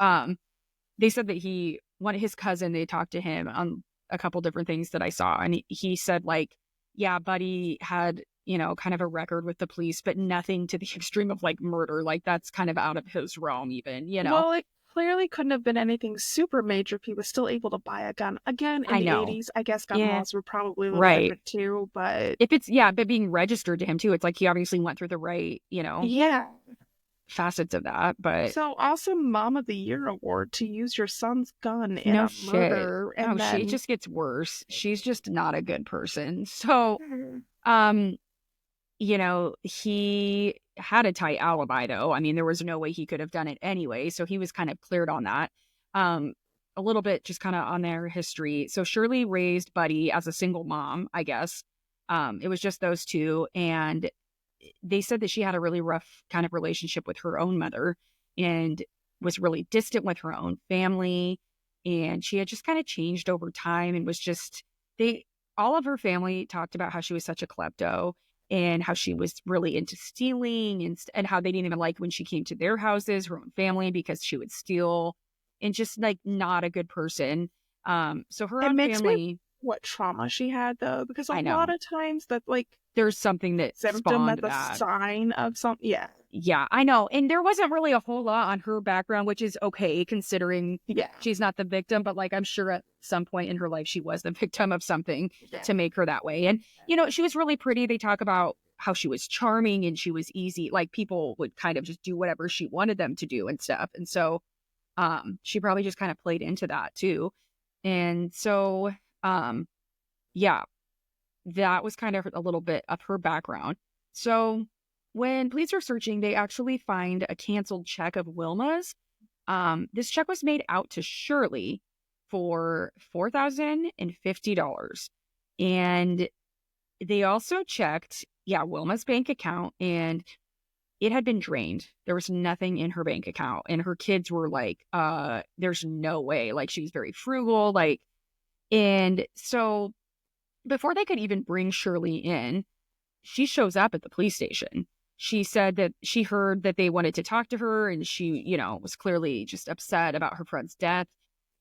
they said that his cousin, they talked to him on a couple different things that I saw. And he said, like, yeah, Buddy had, you know, kind of a record with the police, but nothing to the extreme of like murder. Like that's kind of out of his realm even, you know. Well, it clearly couldn't have been anything super major if he was still able to buy a gun. Again, in the 80s, I guess gun laws were probably a little different too, but... If it's, but being registered to him too, it's like he obviously went through the right, you know... facets of that, but... So, awesome Mom of the Year award to use your son's gun in a murder. And she just gets worse. She's just not a good person. So, you know, he had a tight alibi, though. I mean, there was no way he could have done it anyway, so he was kind of cleared on that. a little bit just kind of on their history. So Shirley raised Buddy as a single mom, I guess. It was just those two. And they said that she had a really rough kind of relationship with her own mother and was really distant with her own family. And she had just kind of changed over time and was just, all of her family talked about how she was such a klepto and how she was really into stealing and how they didn't even like when she came to their houses, her own family, because she would steal and just like not a good person. So her own family. What trauma she had though, because a lot of times that like there's something that symptom spawned that. Sign of something. Yeah, I know. And there wasn't really a whole lot on her background, which is okay considering she's not the victim, but like I'm sure at some point in her life she was the victim of something to make her that way. And you know, she was really pretty. They talk about how she was charming and she was easy. Like people would kind of just do whatever she wanted them to do and stuff. And so she probably just kind of played into that too. And so yeah, that was kind of a little bit of her background. So when police are searching, they actually find a canceled check of Wilma's. This check was made out to Shirley for $4,050. And they also checked, Wilma's bank account, and it had been drained. There was nothing in her bank account. And her kids were like, there's no way. Like, she's very frugal. Like, and so before they could even bring Shirley in, she shows up at the police station. She said that she heard that they wanted to talk to her, and she, was clearly just upset about her friend's death.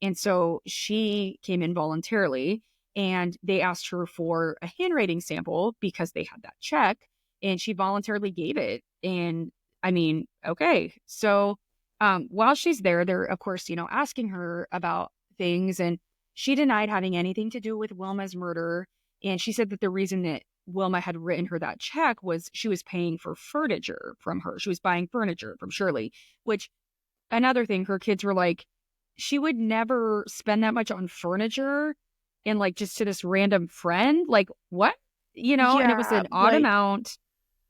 And so she came in voluntarily, and they asked her for a handwriting sample because they had that check, and she voluntarily gave it. And I mean, okay. So while she's there, they're, of course, asking her about things, and she denied having anything to do with Wilma's murder. And she said that the reason that Wilma had written her that check was she was paying for furniture from her. She was buying furniture from Shirley, which another thing, her kids were like, she would never spend that much on furniture and like just to this random friend. Like, what? And it was an odd amount.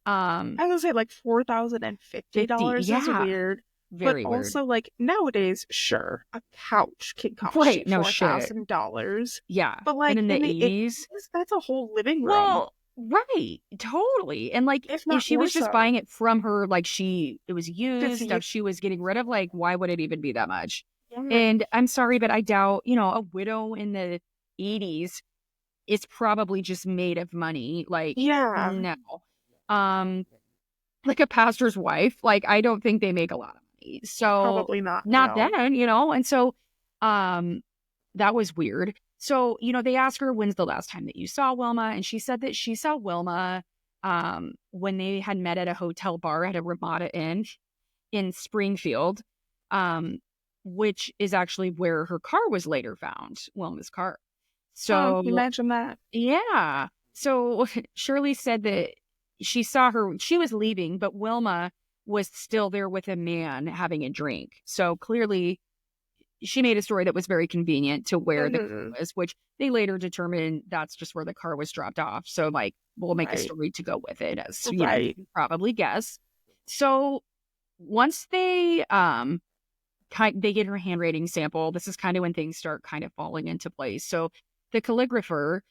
I was gonna say like $4,050 is weird. Very weird. Also, like nowadays, sure, a couch can cost you $4,000. Yeah, but like in the 80s, that's a whole living room. Well, right, totally. And like, if she was just buying it from her, like it was used stuff she was getting rid of, like, why would it even be that much? Yeah. And I'm sorry, but I doubt, a widow in the 80s is probably just made of money. Like, no. Like a pastor's wife, like, I don't think they make a lot of money. So probably not then, and so that was weird. So, they asked her, when's the last time that you saw Wilma? And she said that she saw Wilma when they had met at a hotel bar at a Ramada Inn in Springfield, which is actually where her car was later found, Wilma's car. So you mentioned that. Yeah. So Shirley said that she saw her, she was leaving, but Wilma was still there with a man having a drink. So clearly she made a story that was very convenient to where the car was, which they later determined that's just where the car was dropped off. So like, we'll make a story to go with it, as you can probably guess. So once they get her handwriting sample, this is kind of when things start kind of falling into place. So the calligrapher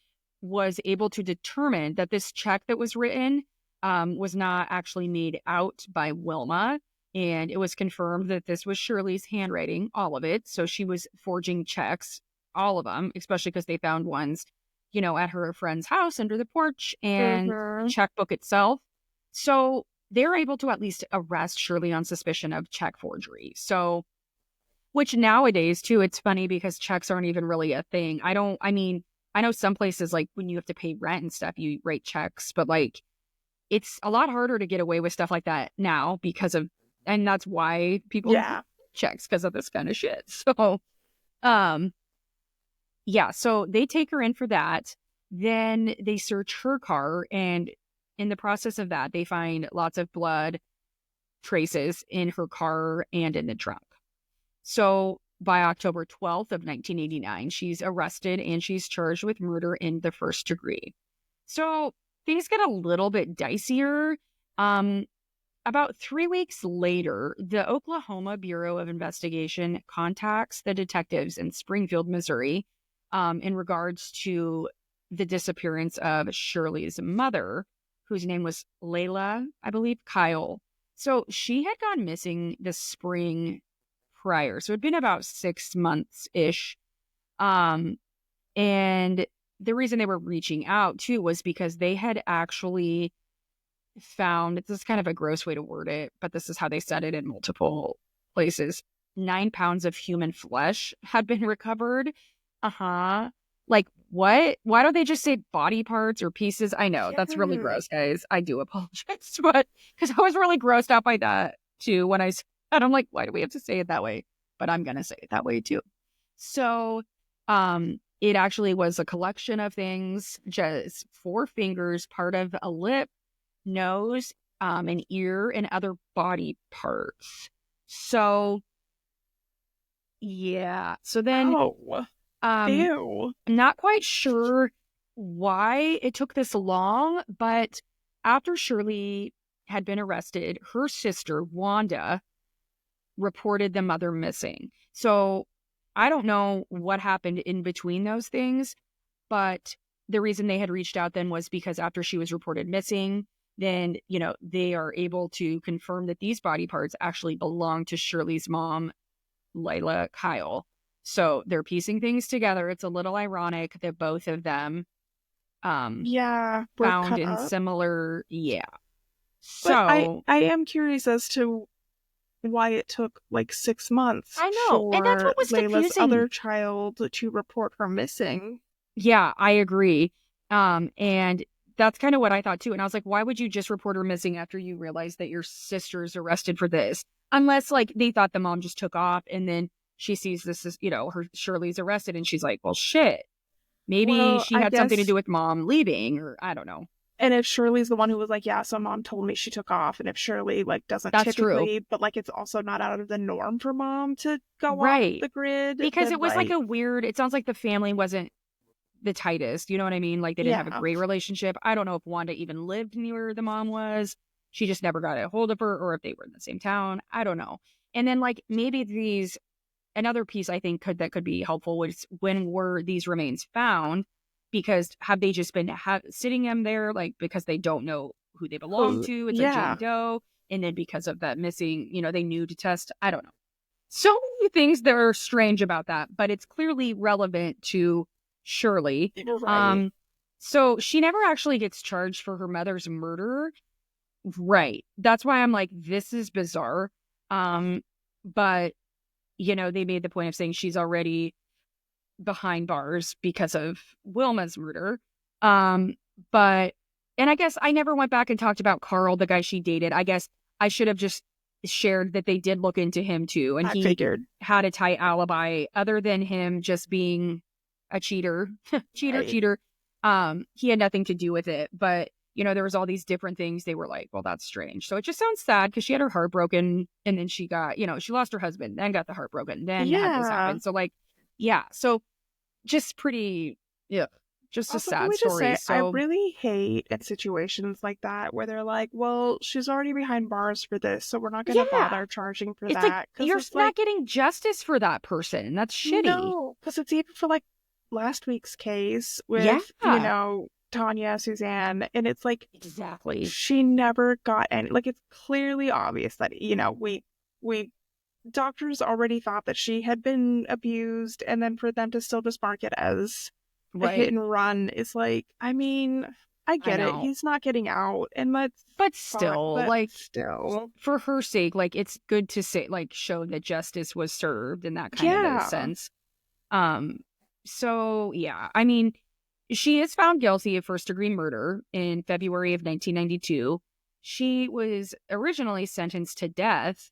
was able to determine that this check that was written was not actually made out by Wilma. And it was confirmed that this was Shirley's handwriting, all of it. So she was forging checks, all of them, especially because they found ones, at her friend's house under the porch and checkbook itself. So they're able to at least arrest Shirley on suspicion of check forgery. So, which nowadays too, it's funny because checks aren't even really a thing. I know some places, like when you have to pay rent and stuff, you write checks, but like, it's a lot harder to get away with stuff like that now and that's why people checks, because of this kind of shit. So, so they take her in for that. Then they search her car, and in the process of that, they find lots of blood traces in her car and in the trunk. So by October 12th of 1989, she's arrested and she's charged with murder in the first degree. So things get a little bit dicier. about 3 weeks later, the Oklahoma Bureau of Investigation contacts the detectives in Springfield, Missouri, in regards to the disappearance of Shirley's mother, whose name was Layla, I believe, Kyle. So she had gone missing the spring prior. So it'd been about 6 months-ish. And the reason they were reaching out, too, was because they had actually found, this is kind of a gross way to word it, but this is how they said it in multiple places, 9 pounds of human flesh had been recovered. Like, what? Why don't they just say body parts or pieces? I know, that's really gross, guys. I do apologize, but because I was really grossed out by that, too, when I said, I'm like, why do we have to say it that way? But I'm going to say it that way, too. So, it actually was a collection of things, just 4 fingers, part of a lip, nose, an ear, and other body parts. So, yeah. So then, ew. I'm not quite sure why it took this long, but after Shirley had been arrested, her sister, Wanda, reported the mother missing. So I don't know what happened in between those things, but the reason they had reached out then was because after she was reported missing, then, they are able to confirm that these body parts actually belong to Shirley's mom, Layla Kyle. So they're piecing things together. It's a little ironic that both of them found in similar. Yeah. So but I am curious as to why it took like 6 months. I know. And that's what was Layla's confusing. Other child to report her missing. Yeah, I agree. And that's kind of what I thought too. And I was like, why would you just report her missing after you realized that your sister's arrested for this? Unless like they thought the mom just took off and then she sees this as, her Shirley's arrested and she's like, well, shit, maybe she had something to do with mom leaving, or I don't know. And if Shirley's the one who was like, yeah, so mom told me she took off, and if Shirley like doesn't That's typically, true. but like it's also not out of the norm for mom to go off the grid. Because it was like a weird, it sounds like the family wasn't the tightest, you know what I mean? Like they didn't have a great relationship. I don't know if Wanda even lived near where the mom was. She just never got a hold of her, or if they were in the same town. I don't know. And then like maybe another piece I think that could be helpful was when were these remains found? Because have they just been sitting them there like because they don't know who they belong to? It's a Jane Doe. And then because of that missing, they knew to test. I don't know. So many things that are strange about that, but it's clearly relevant to Shirley. Right. So she never actually gets charged for her mother's murder. Right. That's why I'm like, this is bizarre. But, they made the point of saying she's already behind bars because of Wilma's murder. And I guess I never went back and talked about Carl, the guy she dated. I guess I should have just shared that they did look into him too. And he had a tight alibi other than him just being a cheater. Cheater. He had nothing to do with it. But, there was all these different things. They were like, well, that's strange. So it just sounds sad because she had her heart broken and then she got, she lost her husband, then got the heart broken, then had this happen. So like, yeah. So just pretty, just a sad story. So I really hate in situations like that where they're like, well, she's already behind bars for this, so we're not going to bother charging for that. Like, you're not getting justice for that person. That's shitty. No, because it's even for like last week's case with, Tanya, Suzanne, and it's like, exactly, she never got any, like, it's clearly obvious that, we doctors already thought that she had been abused, and then for them to still just mark it as a hit and run is like, I mean, I get it. He's not getting out, and still, for her sake, like, it's good to say, like, show that justice was served in that kind of a sense. So yeah, I mean, she is found guilty of first-degree murder in February of 1992. She was originally sentenced to death,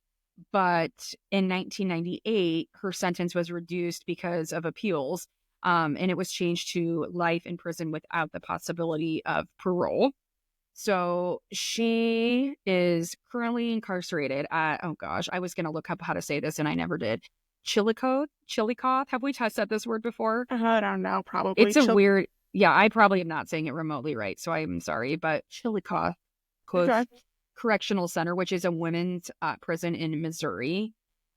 but in 1998, her sentence was reduced because of appeals, and it was changed to life in prison without the possibility of parole. So she is currently incarcerated at, oh gosh, I was going to look up how to say this and I never did. Chillicothe? Have we said this word before? I don't know, probably. It's a weird, I probably am not saying it remotely right, so I'm sorry, but Chillicothe. Okay. Correctional Center, which is a women's prison in Missouri.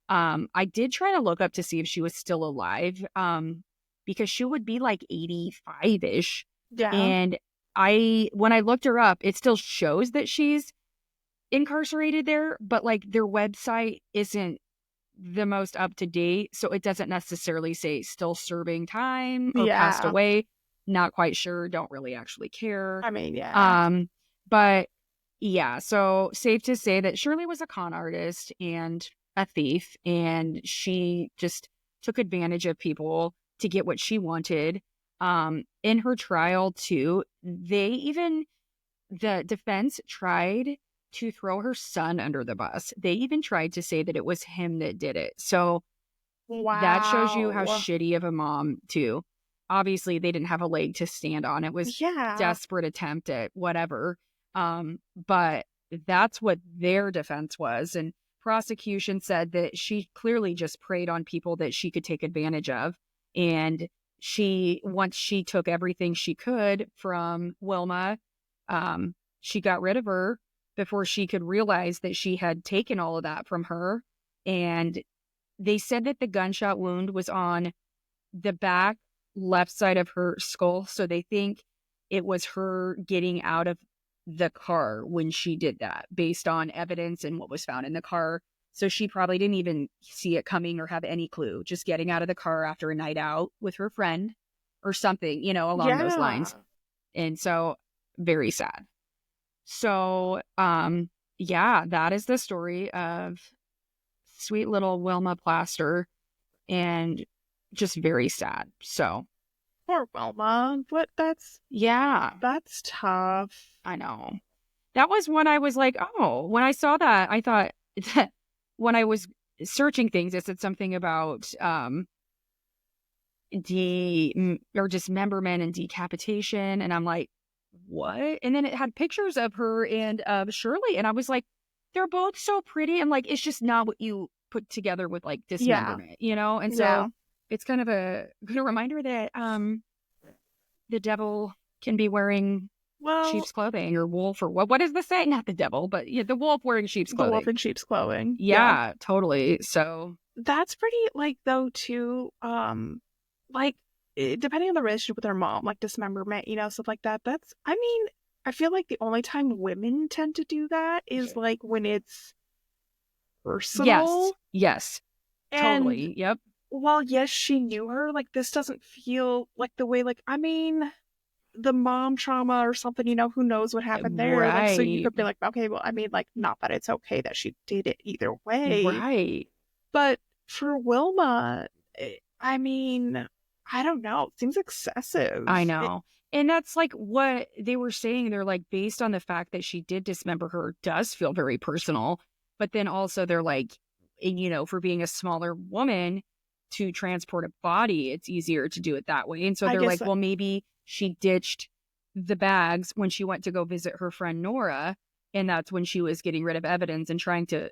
I did try to look up to see if she was still alive, because she would be like 85-ish. Yeah. And when I looked her up, it still shows that she's incarcerated there, but like their website isn't the most up to date, so it doesn't necessarily say still serving time or passed away. Not quite sure. Don't really actually care. I mean, yeah. But yeah, so safe to say that Shirley was a con artist and a thief, and she just took advantage of people to get what she wanted. In her trial too, the defense tried to throw her son under the bus. They even tried to say that it was him that did it. So that shows you how shitty of a mom too. Obviously, they didn't have a leg to stand on. It was desperate attempt at whatever. But that's what their defense was. And prosecution said that she clearly just preyed on people that she could take advantage of. And once she took everything she could from Wilma, she got rid of her before she could realize that she had taken all of that from her. And they said that the gunshot wound was on the back left side of her skull. So they think it was her getting out of the car when she did that, based on evidence and what was found in the car. So she probably didn't even see it coming or have any clue, just getting out of the car after a night out with her friend or something, along those lines. And so very sad. So, that is the story of sweet little Wilma Plaster, and just very sad. So poor Wilma. That's tough. I know. That was when I was like, oh, when I saw that, I thought that when I was searching things, it said something about dismemberment and decapitation, and I'm like, what? And then it had pictures of her and of Shirley, and I was like, they're both so pretty, and like it's just not what you put together with like dismemberment, And so it's kind of a good reminder that the devil can be wearing sheep's clothing, or wolf, or what is the saying? Not the devil, but the wolf wearing sheep's clothing. The wolf in sheep's clothing. Yeah, totally. So that's pretty, like, though too, like, depending on the relationship with her mom, like dismemberment, stuff like that. I feel like the only time women tend to do that is like when it's personal. Yes. Totally. Yep. While yes, she knew her, like this doesn't feel like the way, like, the mom trauma or something, who knows what happened there. Right. Like, so you could be like, okay, well, like, not that it's okay that she did it either way. Right. But for Wilma, I don't know. It seems excessive. I know. And that's like what they were saying. They're like, based on the fact that she did dismember her, does feel very personal. But then also they're like, for being a smaller woman to transport a body, it's easier to do it that way. And so they're like, well, maybe she ditched the bags when she went to go visit her friend Nora. And that's when she was getting rid of evidence and trying to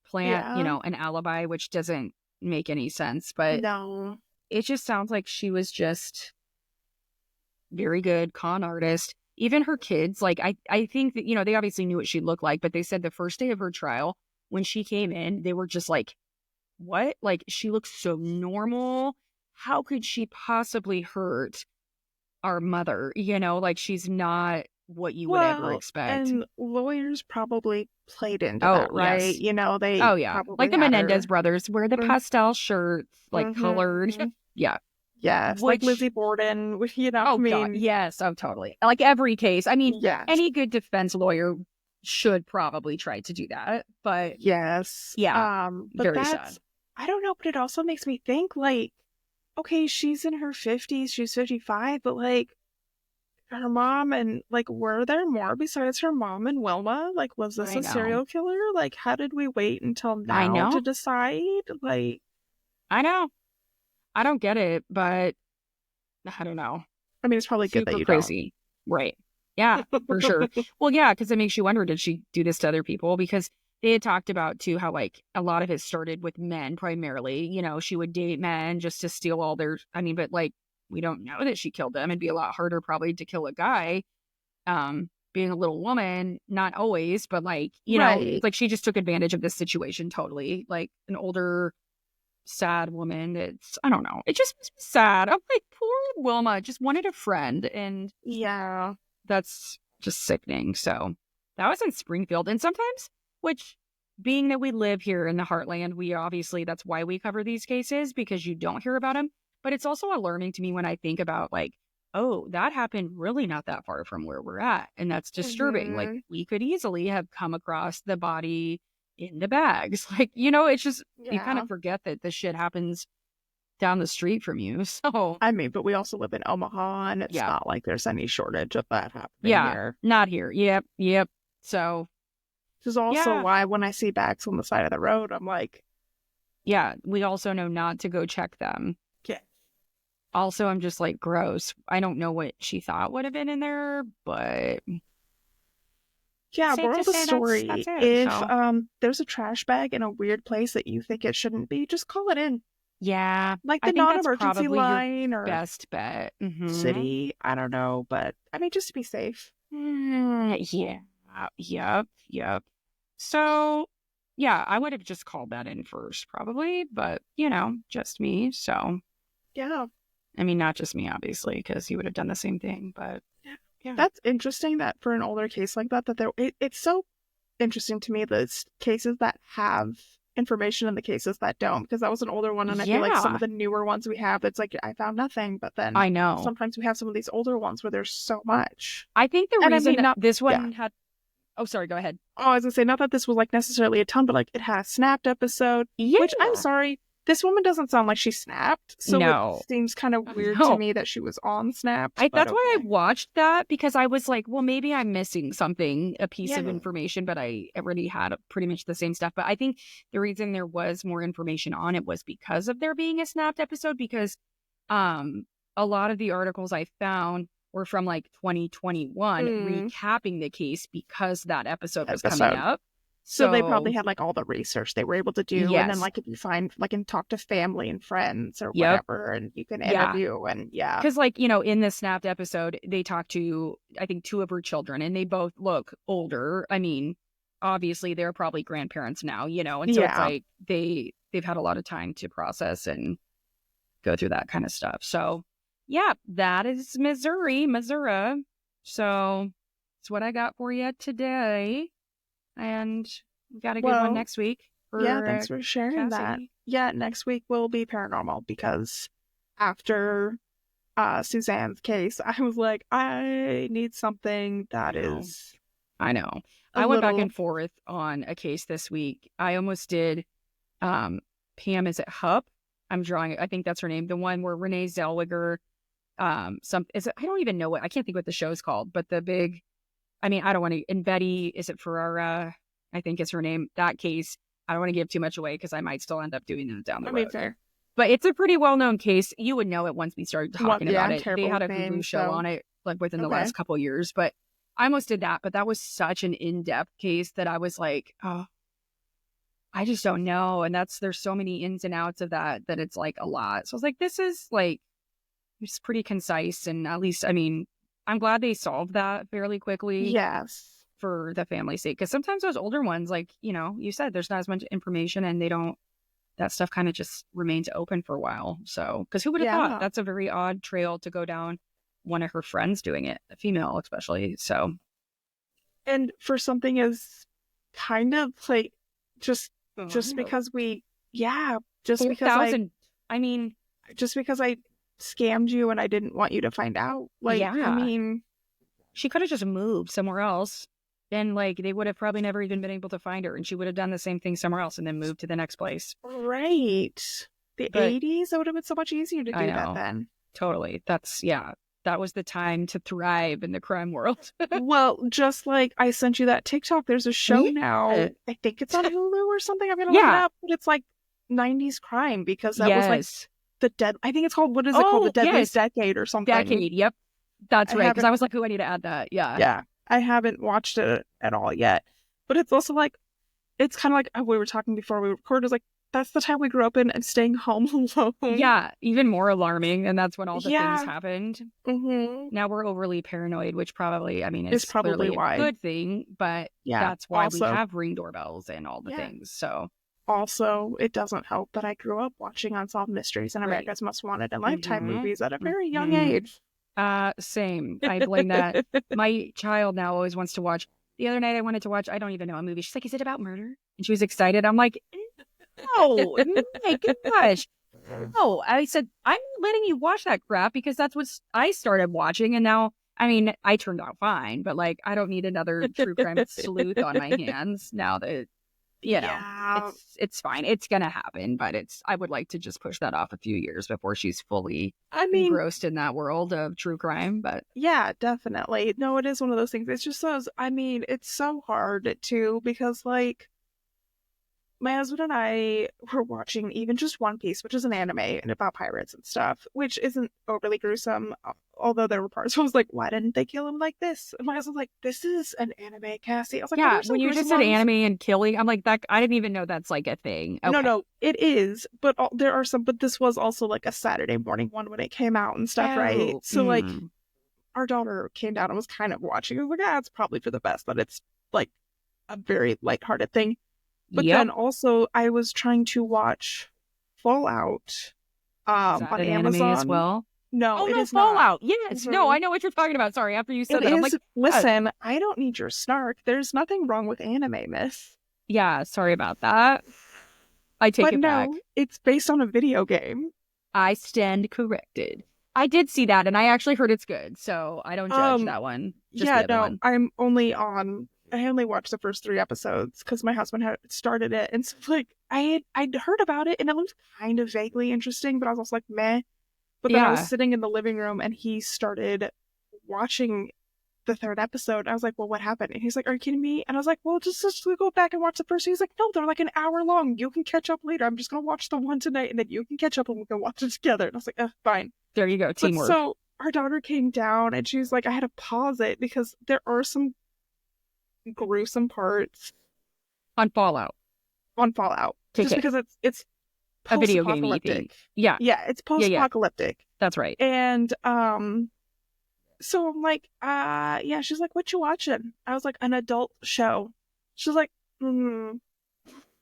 plant, an alibi, which doesn't make any sense. But no. It just sounds like she was just very good con artist. Even her kids, like, I think that, they obviously knew what she looked like, but they said the first day of her trial, when she came in, they were just like, what? Like, she looks so normal. How could she possibly hurt our mother? Like, she's not what you would ever expect. And lawyers probably played into that, right? Yes. They like the Menendez brothers wear the pastel shirts, like colored. Yeah. Yes, like Lizzie Borden, God, yes, totally. Like every case. Any good defense lawyer should probably try to do that. But yes. Yeah. But very sad. I don't know, but it also makes me think, like, okay, she's in her 50s, she's 55, but like her mom and like, were there more besides her mom and Wilma? Like, was this a serial killer? Like, how did we wait until now to decide? Like, I know. I don't get it, but I don't know. It's probably good that you crazy. Don't. Right. Yeah, for sure. Well, yeah, because it makes you wonder, did she do this to other people? Because they had talked about, too, how, like, a lot of it started with men primarily. She would date men just to steal all their... but, like, we don't know that she killed them. It'd be a lot harder probably to kill a guy. being a little woman, not always, but like, you know, like she just took advantage of this situation totally. Like an older, sad woman. It's, I don't know. It just makes me sad. I'm like, poor Wilma just wanted a friend. And yeah, that's just sickening. So that was in Springfield. And sometimes, which being that we live here in the Heartland, we obviously, that's why we cover these cases, because you don't hear about them. But it's also alarming to me when I think about like, oh, that happened really not that far from where we're at. And that's disturbing. Like we could easily have come across the body in the bags. Like, you know, it's just, you kind of forget that this shit happens down the street from you. So, I mean, but we also live in Omaha and it's not like there's any shortage of that happening here. Not here. Yep. So, this is also why when I see bags on the side of the road, I'm like, yeah, we also know not to go check them. Okay. Also, I'm just like, gross. I don't know what she thought would have been in there, but yeah, moral of the story, that's it, if there's a trash bag in a weird place that you think it shouldn't be, just call it in. Yeah. Like the non-emergency line or best bet. City. I don't know, but I mean, just to be safe. Yeah. Yep. So, yeah, I would have just called that in first probably, but, you know, just me. So, yeah. I mean, not just me, obviously, because he would have done the same thing, but yeah. That's interesting that for an older case like that, it's so interesting to me, the cases that have information and the cases that don't, because that was an older one, and I feel like some of the newer ones we have, it's like I found nothing, but then I know sometimes we have some of these older ones where there's so much. I think the reason this one had sorry, go ahead. I was gonna say, not that this was like necessarily a ton, but like it had a snapped episode, which I'm sorry, this woman doesn't sound like she snapped, so it seems kind of weird to me that she was on Snapped. That's why I watched that, because I was like, well, maybe I'm missing something, a piece of information, but I already had pretty much the same stuff. But I think the reason there was more information on it was because of there being a snapped episode, because a lot of the articles I found were from like 2021 recapping the case because that episode was coming up. So they probably had like all the research they were able to do. And then like if you find like and talk to family and friends or whatever, and you can interview and because like, you know, in the snapped episode, they talked to, I think, 2 of her children, and they both look older. I mean, obviously they're probably grandparents now, you know, and so it's like they've had a lot of time to process and go through that kind of stuff. So yeah, that is Missouri. So that's what I got for you today. And we got a good one next week. Thanks for sharing that. Yeah, next week will be paranormal, because after Suzanne's case, I was like, I need something that is... I know. I went back and forth on a case this week. I almost did Pam, is it Hupp? I'm drawing, I think that's her name. The one where Renee Zellweger, I don't even know I can't think what the show's called, but the big... I mean, I don't want to, and Betty, is it Ferrara? I think is her name. That case, I don't want to give too much away because I might still end up doing that down the road. Fair. But it's a pretty well-known case. You would know it once we started talking about it. They had a Hulu show on it like within the last couple of years, but I almost did that. But that was such an in-depth case that I was like, oh, I just don't know. And there's so many ins and outs of that it's like a lot. So I was like, this is like, it's pretty concise. And at least, I mean, I'm glad they solved that fairly quickly. Yes. For the family's sake. Because sometimes those older ones, like, you know, you said there's not as much information and that stuff kind of just remains open for a while. So, because who would have thought? That's a very odd trail to go down, one of her friends doing it, a female especially. So. And for something as kind of like, just because I scammed you and I didn't want you to find out. Like, I mean, she could have just moved somewhere else, and like they would have probably never even been able to find her, and she would have done the same thing somewhere else and then moved to the next place. Right. The 80s, it would have been so much easier to do that then. Totally. That was the time to thrive in the crime world. Well, just like I sent you that TikTok, there's a show now. I think it's on Hulu or something. I'm gonna look it up, but it's like 90s crime, because that was like I think it's called, what is it called? The Deadliest Decade or something. Decade, yep. That's right, because I was like, I need to add that. Yeah. I haven't watched it at all yet. But it's also like, it's kind of like we were talking before we recorded, it's like, that's the time we grew up in and staying home alone. Yeah, even more alarming. And that's when all the things happened. Now we're overly paranoid, which probably, I mean, it's probably clearly a good thing, but that's why we have Ring doorbells and all the things. So also, it doesn't help that I grew up watching Unsolved Mysteries and America's Most Wanted and Lifetime movies at a very young age. Same. I blame that. My child now always wants to watch. The other night I wanted to watch, I don't even know, a movie. She's like, is it about murder? And she was excited. I'm like, oh my gosh. No, I said, I'm letting you watch that crap because that's what I started watching. And now, I mean, I turned out fine, but like, I don't need another true crime sleuth on my hands now that, you know, it's fine. It's going to happen, but I would like to just push that off a few years before she's fully engrossed in that world of true crime. But yeah, definitely. No, it is one of those things. It's just those, I mean, it's so hard too, because like, my husband and I were watching even just One Piece, which is an anime and about pirates and stuff, which isn't overly gruesome, although there were parts where I was like, why didn't they kill him like this? And my husband was like, this is an anime, Cassie. I was like, yeah, when you just said anime and killing, I'm like, that I didn't even know that's like a thing. Okay. No, it is, but there are some, but this was also like a Saturday morning one when it came out and stuff, right? So like, our daughter came down and was kind of watching. I was like, it's probably for the best that it's like a very lighthearted thing. But then also, I was trying to watch Fallout on Amazon as well. No, it is Fallout. Not. Yes, no, I know what you're talking about. Sorry, after you said that, I'm like, listen, I don't need your snark. There's nothing wrong with anime, miss. Yeah, sorry about that. I take it back. It's based on a video game. I stand corrected. I did see that, and I actually heard it's good, so I don't judge that one. Just the other one. I only watched the first 3 episodes because my husband had started it, and so like I'd heard about it and it looked kind of vaguely interesting, but I was also like meh. But then I was sitting in the living room and he started watching the 3rd episode. And I was like, well, what happened? And he's like, are you kidding me? And I was like, well, just go back and watch the first. He's like, no, they're like an hour long. You can catch up later. I'm just gonna watch the one tonight, and then you can catch up and we can watch it together. And I was like, fine. There you go, teamwork. But so our daughter came down and she was like, I had to pause it because there are some gruesome parts on Fallout. Just because it's a video game thing. Yeah, it's post-apocalyptic. Yeah. That's right. And so I'm like, she's like, what you watching? I was like, an adult show. She's like, I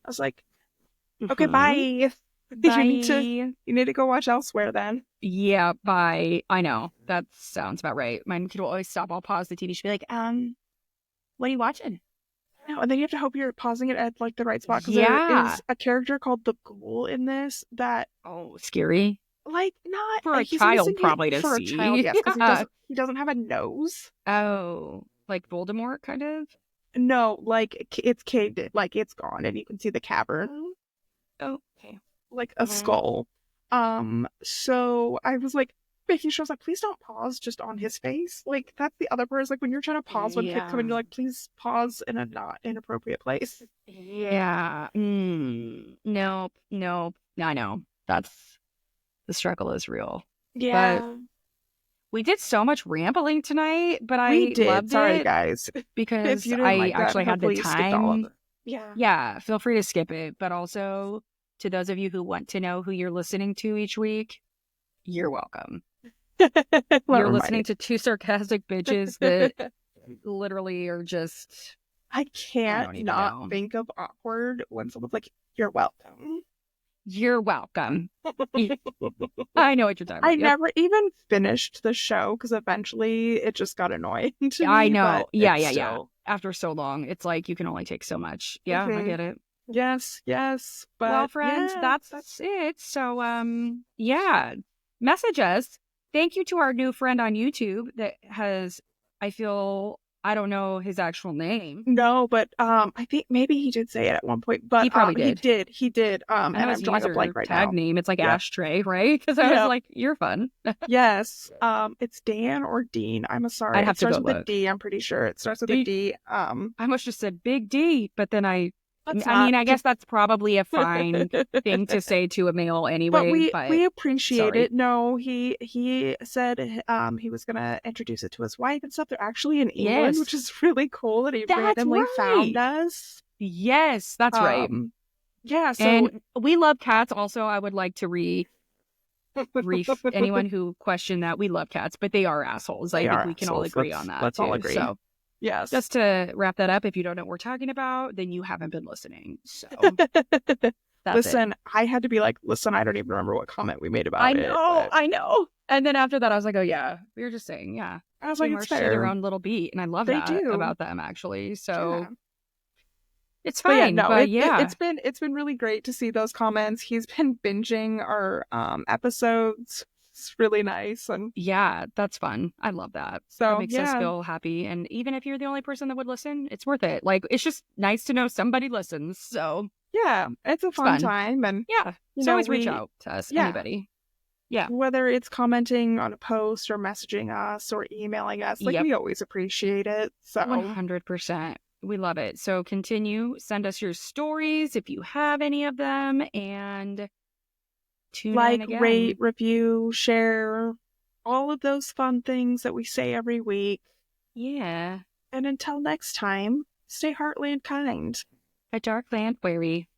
was like, okay, bye. You need to go watch elsewhere then. Yeah, bye. I know. That sounds about right. My kid will always stop. I'll pause the TV. She'll be like, what are you watching? No, and then you have to hope you're pausing it at like the right spot, because there is a character called the Ghoul in this that scary. Like not for a child probably to for see. A child, yes, because he doesn't have a nose. Oh, like Voldemort kind of? No, like it's caved in, like it's gone, and you can see the cavern. Oh, okay. Like a skull. So I was like making sure, I was like, please don't pause just on his face. Like that's the other part, is like when you're trying to pause when kids come in, you're like, please pause in a not inappropriate place. Yeah. Nope. I know. The struggle is real. Yeah. But we did so much rambling tonight, but we did. Loved Sorry, it guys. Because I actually had the time. Yeah. Feel free to skip it. But also, to those of you who want to know who you're listening to each week, you're welcome. You're listening to 2 sarcastic bitches that literally are just... I can't not think of awkward when someone's like, you're welcome. You're welcome. I know what you're talking about. I never even finished the show because eventually it just got annoying to me. I know. Yeah. After so long, it's like you can only take so much. Yeah, I get it. Yes. But well, friends, that's it. So, message us. Thank you to our new friend on YouTube that has, I don't know his actual name. No, but I think maybe he did say it at one point. But he probably did. He did. And I'm drawing a blank right now. Tag name. It's like Ashtray, right? Because I was like, you're fun. Yes. It's Dan or Dean. I'm sorry. I'd have to go with a D. I'm pretty sure it starts with a D. I almost just said Big D, but then I guess that's probably a fine thing to say to a male anyway. But we appreciate it. No, he said he was going to introduce it to his wife and stuff. They're actually in England, which is really cool that he randomly found us. Yes, that's right. Yeah, so and we love cats. Also, I would like to brief anyone who questioned that. We love cats, but they are assholes. I think we can all agree on that. Let's all agree. So, yes. Just to wrap that up, if you don't know what we're talking about, then you haven't been listening. So, listen, I had to be like, listen, I don't even remember what comment we made about it. I know. And then after that, I was like, oh yeah, we were just saying, yeah. I was like, it's fair. Their own little beat, and I love that about them actually. So. Yeah. It's fine, it's been really great to see those comments. He's been binging our episodes. It's really nice, and yeah, that's fun. I love that. So that makes us feel happy. And even if you're the only person that would listen, it's worth it. Like, it's just nice to know somebody listens. So yeah, it's a fun time, and always reach out to us, anybody. Yeah, whether it's commenting on a post or messaging us or emailing us, like we always appreciate it. So 100%. We love it. So send us your stories if you have any of them, and tune in again. Rate, review, share, all of those fun things that we say every week. Yeah. And until next time, stay Heartland kind. A Darkland wary.